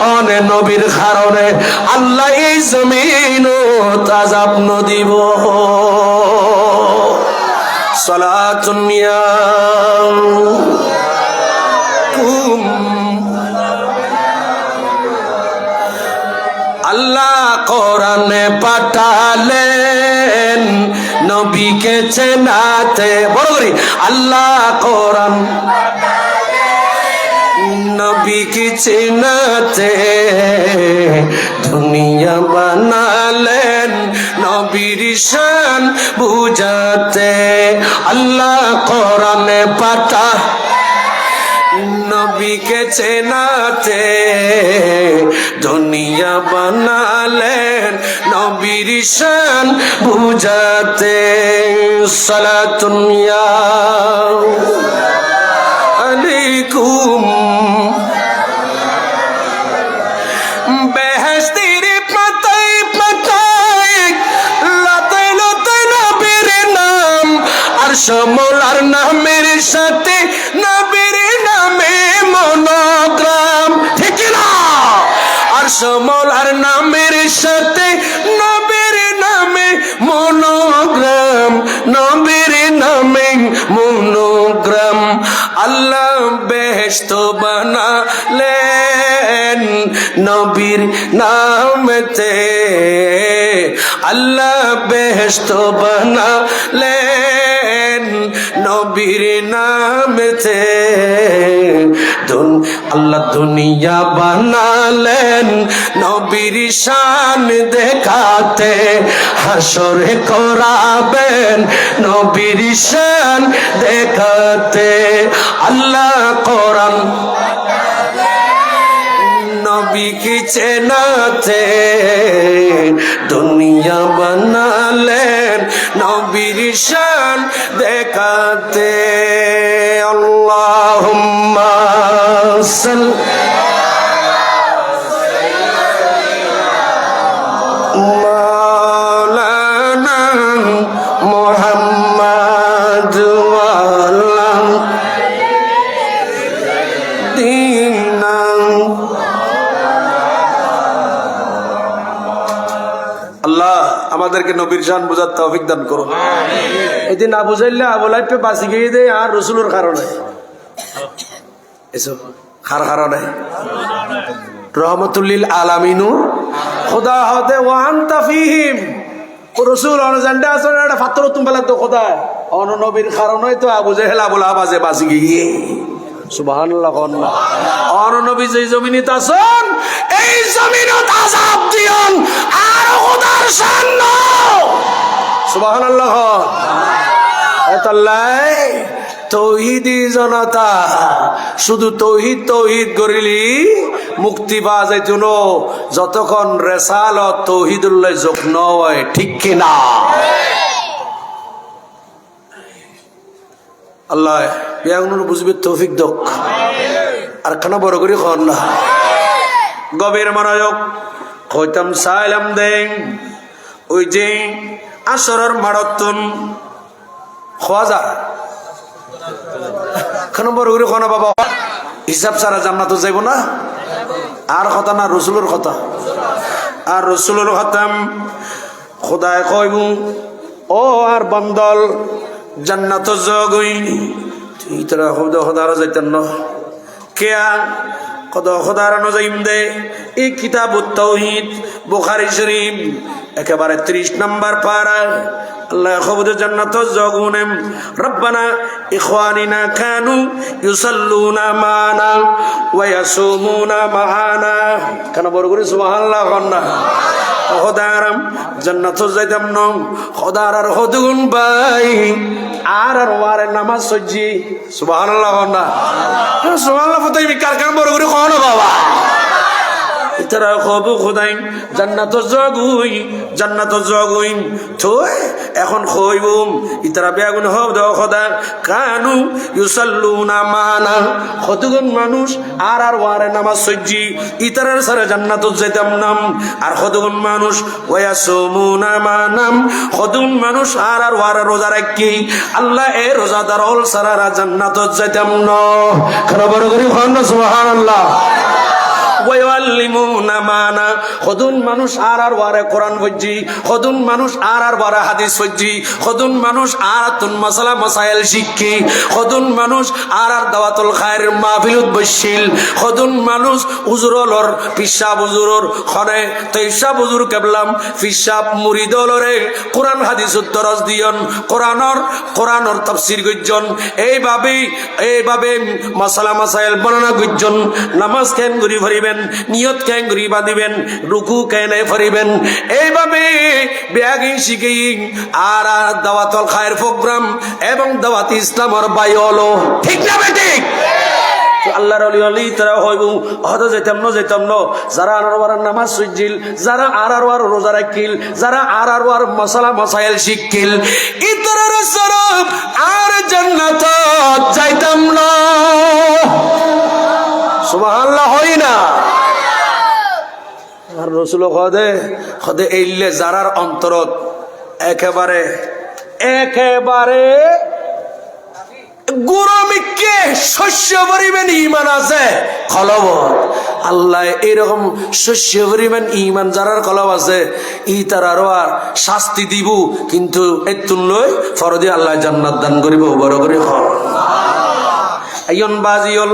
আনে নবীর কারণে আল্লাহ এই জমিনত আযাব ন দিব সালাতুন ইয়াকুম আল্লাহ কোরআনে পাঠালেন নবীকে চেনাতে বড় করি আল্লাহ কোরআন নবীকে চেনাতে দুনিয়া বানালেন নবীর শান বুঝাতে আল্লাহ কোরআনে পাঠা নবীকে চেনাতে দুনিয়া বানালেন নবীর শান বুঝাতে সালাতুন আলাইকুম বেহেশতের পাতায় পাতায় লতায় লতায় নবীর নাম আর সমলার নামের সাথে নবীর নামে মনোগ্রাম ঠিক না আর সমলার নামের সাথে নবীর নামে বেহেশত বানালেন নবীর নামেতে, আল্লাহ বেহেশত বানালেন নবীর নামেতে। আল্লাহ দুনিয়া বানালেন নবীর শান দেখাতে, হাসরে করাবেন নবীর শান দেখাতে। আল্লাহ কোরআন নবীকে চেনাতে, দুনিয়া বানালেন নবীর শান দেখাতে। আল্লাহুম্মা সাল্লি মাওলানা মুহাম্মদ ওয়া আলা দিনা। আল্লাহ আমাদেরকে নবীর শান বুঝার তৌফিক দান করুন। এদিন না বুঝাইলে আবুলাইপে বাঁচি গিয়ে দেয় আর রসুলের কারণে এসব কারণে রহমতুল্লিল আলামিনুর খোদা হতে ওয়ান তাফিহিম রসুল অনুজানটা আসলে একটা ফাত্তর তুমবেলা তো খোদা অন নবীর কারণে তো আবু জেহেল আবুল আবাজে বাঁচি গিয়ে সুবহানাল্লাহ। অন নবী যে জমিনে আছেন এই জমিনত আযাব দিয়ন আর খোদার শান সুবহানাল্লাহ। এতাল্লাই তৌহিদি জনতা শুধু তৌহিদ তৌহিদ করিলি মুক্তি পাওয়া যাইত না যতক্ষণ রেসালত তৌহিদুল্লাহ যোগ নয়, ঠিক কিনা? আল্লাহ বিয়াগুলো বুঝবে তৌফিক দক। আর খানা বড় করে খন না গভীর মনোযোগ হইতাম সাইলাম দেন ওই যে আসরের মারাত্তন খোয়াজা খানা বড় করে খন বাবা হিসাব ছাড়া জান্নাত যাইব না। আর কথা না রসুলের কথা, আর রসুলের খতাম খোদায় কইব ও আর বন্দল জান্নাত জগই তুই তোরা খোদা খোদার যাইতেন না কেয়া কত খোদার নজাইম দে। এই কিতাবুত তাওহীদ বুখারী শরীফ একেবারে 30 নম্বর পারা আল্লাহ খবর জান্নাত জগুনেম রব্বানা ইখওয়ানিনা কানু ইউসাল্লুনা মানা ওয়া ইয়াসুমুনা মাআনা। কেন বড় করে সুবহানাল্লাহ কন্না খোদারাম জান্নাত যাইতাম ন খোদার আর হদগুন ভাই আর আর ওয়ারে নামাজ সজ্জি সুবহানাল্লাহ কন্না সুবহানাল্লাহ ফতাই কার কার বড় করে কোন বাবা ইতারা খবু খোদাই জান্নাত জগুই তো এখন কইবুম ইতারা বেগুন হব দাও খোদা কানু ইউসাল্লুনা মানা কতগুন মানুষ আর আর ওয়ারে নামাজ সজ্জি ইতারার সারা জান্নাত যাইতাম নাম। আর কতগুন মানুষ ওয়ায়াসুমুনা মানাম কতগুন মানুষ আর আর ওয়ারে রোজা রাখি আল্লাহ এ রোজাদার অল সারা জান্নাত যাইতাম ন। খবর করি সুবহানাল্লাহ। ওয়াল্লিমুনা মানা কতগুন মানুষ আর আর ওয়ারে কোরআন বুঝি, কতগুন মানুষ আর আর ওয়ারে হাদিস বুঝি, কতগুন মানুষ আর তুন মাসালা মাসাইল শিখি, কতগুন মানুষ আর আর দাওয়াতুল খায়র মাহফিলত বসিল, কতগুন মানুষ হুজুরলর পিসাব হুজুরর খনে তৈসা হুজুর কেবলাম পিসাব মুরিদলরে কোরআন হাদিস দরজ দিয়ন কোরআনর তাফসীর গজ্জন এইভাবে মাসালা মাসাইল বর্ণনা গজ্জন। নামাজ কেন ঘুরি ভরিবেন, নিয়ত কেন ঘুরি বাঁধিবেন, রুকু কেন ফরিবেন, এইভাবে ব্যাগি শিখি আর দাওয়াতুল খায়র প্রোগ্রাম এবং দাওয়াত ইসলামর বাই হলো, ঠিক না বেঠিক? আল্লাহর ওলি তারা হইব হয়তো যেতাম না যারা আর নামাজ সজ্জিল, যারা আর রোজা রাখিল, যারা আর মশালা মশাইল শিখিল ইতরের সরব আর জান্নাত যাইতাম না। সুবহানাল্লাহ হয় না? আর রাসূল খদে এইলে যারার অন্তরত একেবারে গুরমিকে শস্য পরিমাণ ইমান আছে কলব আল্লাহ এরকম শস্য পরিমাণ ইমান যারার কলব আছে ই তার আরো আর শাস্তি দিব, কিন্তু এতুন লই ফরদি আল্লাহ জান্নাত দান করিব বড় করে হল। আইয়ন বাজিল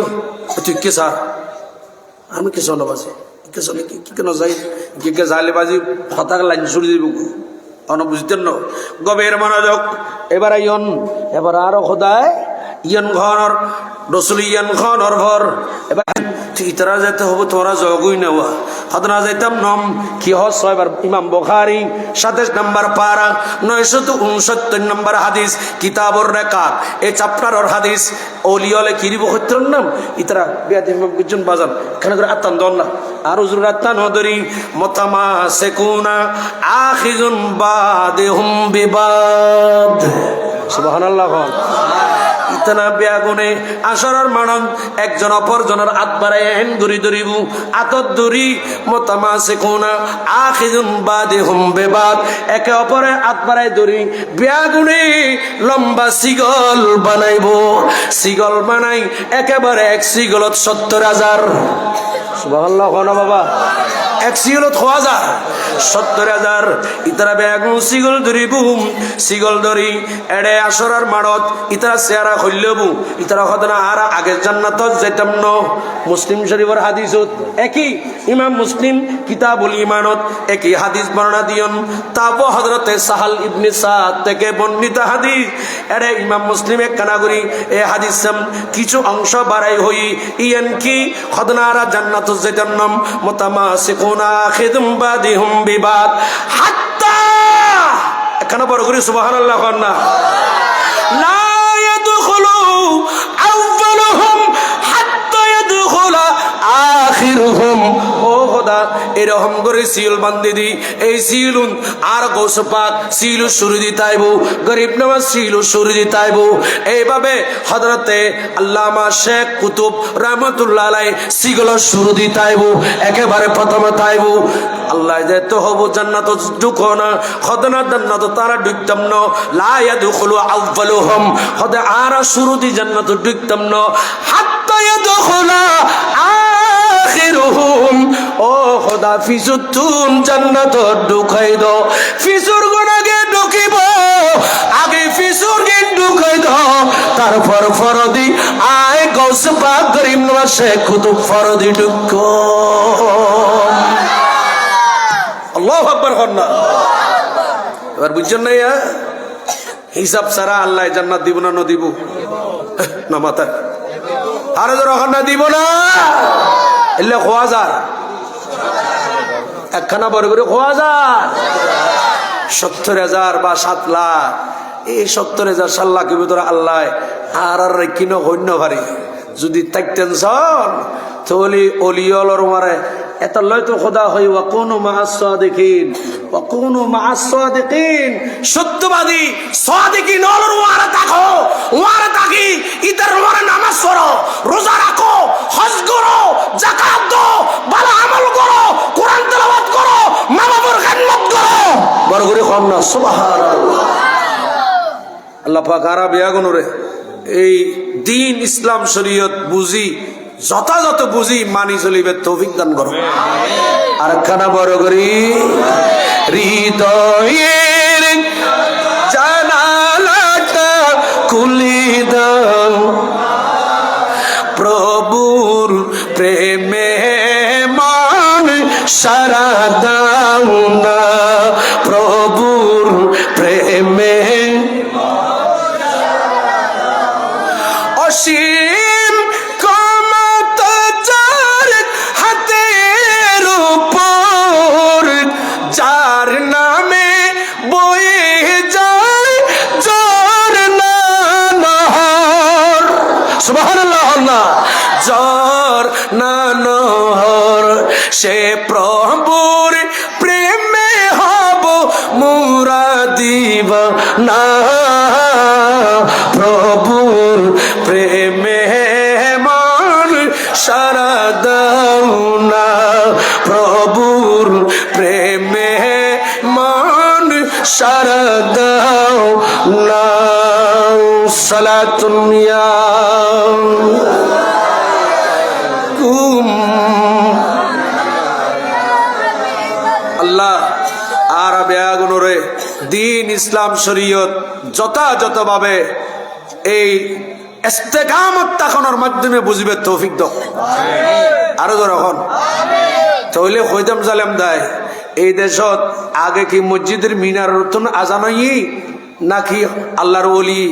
তুই কে স্যার? আমি কে বাজি কে চলে কি কেন যাই কে যাইলে বাজি হতাক লাইন ছুড়ি দিব অন বুঝতেন না গবের মনোযোগ। এবার ইয়ন এবার আরো খোদায় ইয়ন ঘর রসুল ইয়ান খর ভর। এবার ইতারা যেতে হবো তোরা জগই নেওয়া হতনা যাইতাম নম কি হস ছয়বার ইমাম বুখারী 27 নম্বর পারা 969 নম্বর হাদিস কিতাবুর রিকাব এই চ্যাপ্টারর হাদিস ওলিয়লে কিরিব হত্রন নাম ইতারা বিয়াদি বিজন বাজান খানা করে আত্তান দন না আর হুজুর আত্তান হদরি মুতামাসিকুনা আখিজুন বাদিহুম বিবাদ সুবহানাল্লাহ। ইতনা বেগুনে আসরার মানন একজন অপরজনের হাত বাড়ায় হেন দড়ি দড়িবু আতত দড়ি মুতামাসিকুনা আখিজুন বাদিহুম বিবাদ একে অপরে হাত বাড়ায় দড়ি বেগুনে লম্বা সিগল বানাইবো সিগল বানাই একেবারে এক সিগলত 70,000 সুবহানাল্লাহ কোন বাবা এক সিগলত 70,000 ইতারা বেগুন সিগল ধরিবু সিগল ধরি এড়ে আসরার মারত ইতারা চেহারা হইলবু ইতারা হদনা আর আগে জান্নাত যেতাম ন। মুসলিম শরীফের হাদিসত একই ইমাম মুসলিম কিতাবুল ঈমানত একই হাদিস বর্ণনা দিয়ন তাবো হযরতে সাহাল ইবনে সাদ থেকে বর্ণিত হাদিস এড়ে ইমাম মুসলিম এক কানাগরি এই হাদিসম কিছু অংশ বাড়াই হই ইয়ান কি হদনা আর জান্নাত যেতাম ন মুতামাসিকুনা আখিদুম বাদিহুম বিবাদ হাত্তা এখানে বড় করে সুবহানাল্লাহ না লা ইয়াদখুলু আউয়ালুহুম হাত্তা ইয়াদখুলা আখিরুহুম। ও খোদা এরকম করে সিল বান্ধি দি এই সিলুন আর গোস পাক সিল শুরু দিতাইব গরিব নওয়াজ সিল শুরু দিতাইব এইভাবে হযরতে আল্লামা শেখ কুতুব রহমাতুল্লাহ আলাইহি সিগুলো শুরু দিতাইব একেবারে প্রথমে তাইব আল্লাহ যে তো হব জান্নাত ঢুকো না খদনা জান্নাত তারা ঢুকতাম না লা ইয়াদখুলু আউয়ালুহুম খদা আর শুরু দি জান্নাত ঢুকতাম না হাত্তা ইয়াদখুলা আখিরুহুম। ও খোদা ফিজুতুন জান্নাত ঢুকাই দাও ফিজুর গুনাগে ঢুকিব আগে ফিজুর গে ঢুকাই দাও তারপর ফরদি আয় গৌস পাক করিম নওয়াজ শেখ কুতুব ফরদি ঢুকো। আল্লাহু আকবার কন্না এবার বুঝছেন না হিসাব ছাড়া আল্লাহ জান্নাত দিব না দিব না মাতা আরে না দিব না এলে খোয়া যার একখানা বড় করে খোয়া যার 70,000 বা 7 লাখ এই 70,000 7 লাখের ভিতরে আল্লাহ আর কিনো হইন্য ভারি যদি তাইতেন সন তাহলে অলিয়লর মারে এত লয় তো খোদা হই ওয়া কুনু মা'আস সাদিকিন ওয়া কুনু মা'আস সাদিকিন সত্যবাদী সাদিকিন অলর ওয়ারা থাকো ওয়ারা থাকি ইদার ওয়ারা নামাজ পড়ো রোজা রাখো হজ করো যাকাত দাও ভালো আমল করো কোরআন তেলাওয়াত করো মা বাবার খিদমত করো বড় করে কম না সুবহানাল্লাহ। আল্লাহ পাক আরবিয়া গুনরে এই দ্বীন ইসলাম শরীয়ত বুঝি যথাযথ বুঝি মানি চলিবে তৌফিক দান করো আর খানা বড় করি হৃদয়ের জানালাটা খুলে দাও প্রভুর প্রেমে মান সারা দাও না প্রভুর প্রেমে অসীম ক্ষমতা যার হাতের উপর যার নামে বয়ে যায় ঝরনা নহর সুবহানাল্লাহ আল্লাহ ঝরনা নহর সে প্রভুর প্রেমে হব মুরা দিবানা প্রভুর প্রেমে মান সারা দাও না প্রভুর প্রেমে মান সারা দাও না সালাতুন ইয়া আল্লাহ আর বেয়াগুনরে দ্বীন ইসলাম শরীয়ত যথাযথভাবে এই ইস্তেকামত তাকানোর মাধ্যমে বুঝবে তৌফিক দাও আরো যখন তাহলে কইতাম জালেম দায় এই দেশত আগে কি মসজিদের মিনার রতন আজান হই নাকি আল্লাহর ওলি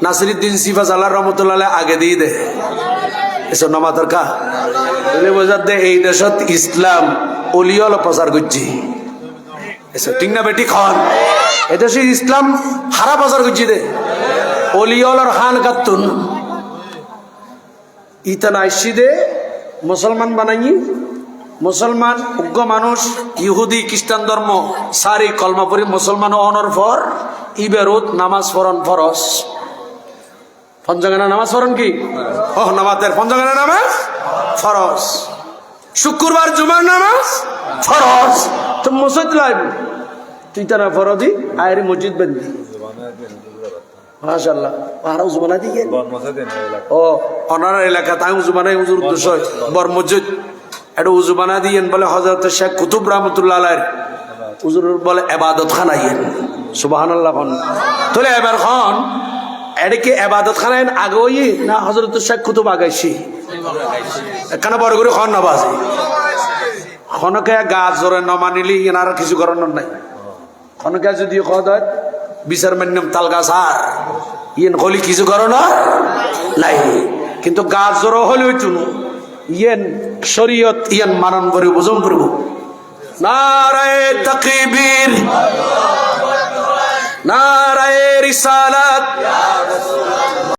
নাসিরুদ্দিন সিফাজ আল্লাহ রহমতুল্লাহ আগে দিয়ে দে এসব নামাজের কা তাহলে বোঝা দে এই দেশত ইসলাম ওলিয়ল প্রচার করছি এসব ঠিক না বেটি খান এদেশে ইসলাম হারা প্রচার করছি দে ওলিয়লর খান কাতুন ইতান আইসি দে মুসলমান বানাই মুসলমান উগ্র মানুষ ইহুদি খ্রিস্টান ধর্ম সারি কলমা পরি মুসলমান অনর পর ইবেরুত নামাজ পড়ন ফরজ পঞ্চগানা নামাজ পড়ন কি ও নামাজের পঞ্চগানা নামাজ ফরজ শুক্রবার জুমার নামাজ ফরজ তো মসজিদ লাইব তুই তারা ফরদি আয়ের মসজিদ বেঁধি মাশাআল্লাহ আর উজমানা দিকে ও অনার এলাকা তাই উজমানা হুজুর উদ্দেশ্য বর মসজিদ এটা উজু বানা দিয়েন বলে হযরত শেখ কুতুব রহমতুল্লাহ আলাইহির হুজুর বলে ইবাদত খানাইয়েন সুবহানাল্লাহ খান তাহলে এবার খান এদিকে ইবাদত খানাইন আগে হই না হযরত শেখ কুতুব আগাইছি কেন বড় করে খান না বাজে খনকে গাছ জোরে না মানিলি এনার কিছু করানোর নাই খনকে যদি খদ হয় বিচার মান্যম তাল গাছ আর ইয়েন হলি কিছু করানোর নাই কিন্তু গাছ জোর হলেও চুনো ইয়েন শরীয়ত ইয়ান মানন করে বুঝন করব নারায়ে তাকবীর নারায়ে রিসালাত ইয়া রাসূলুল্লাহ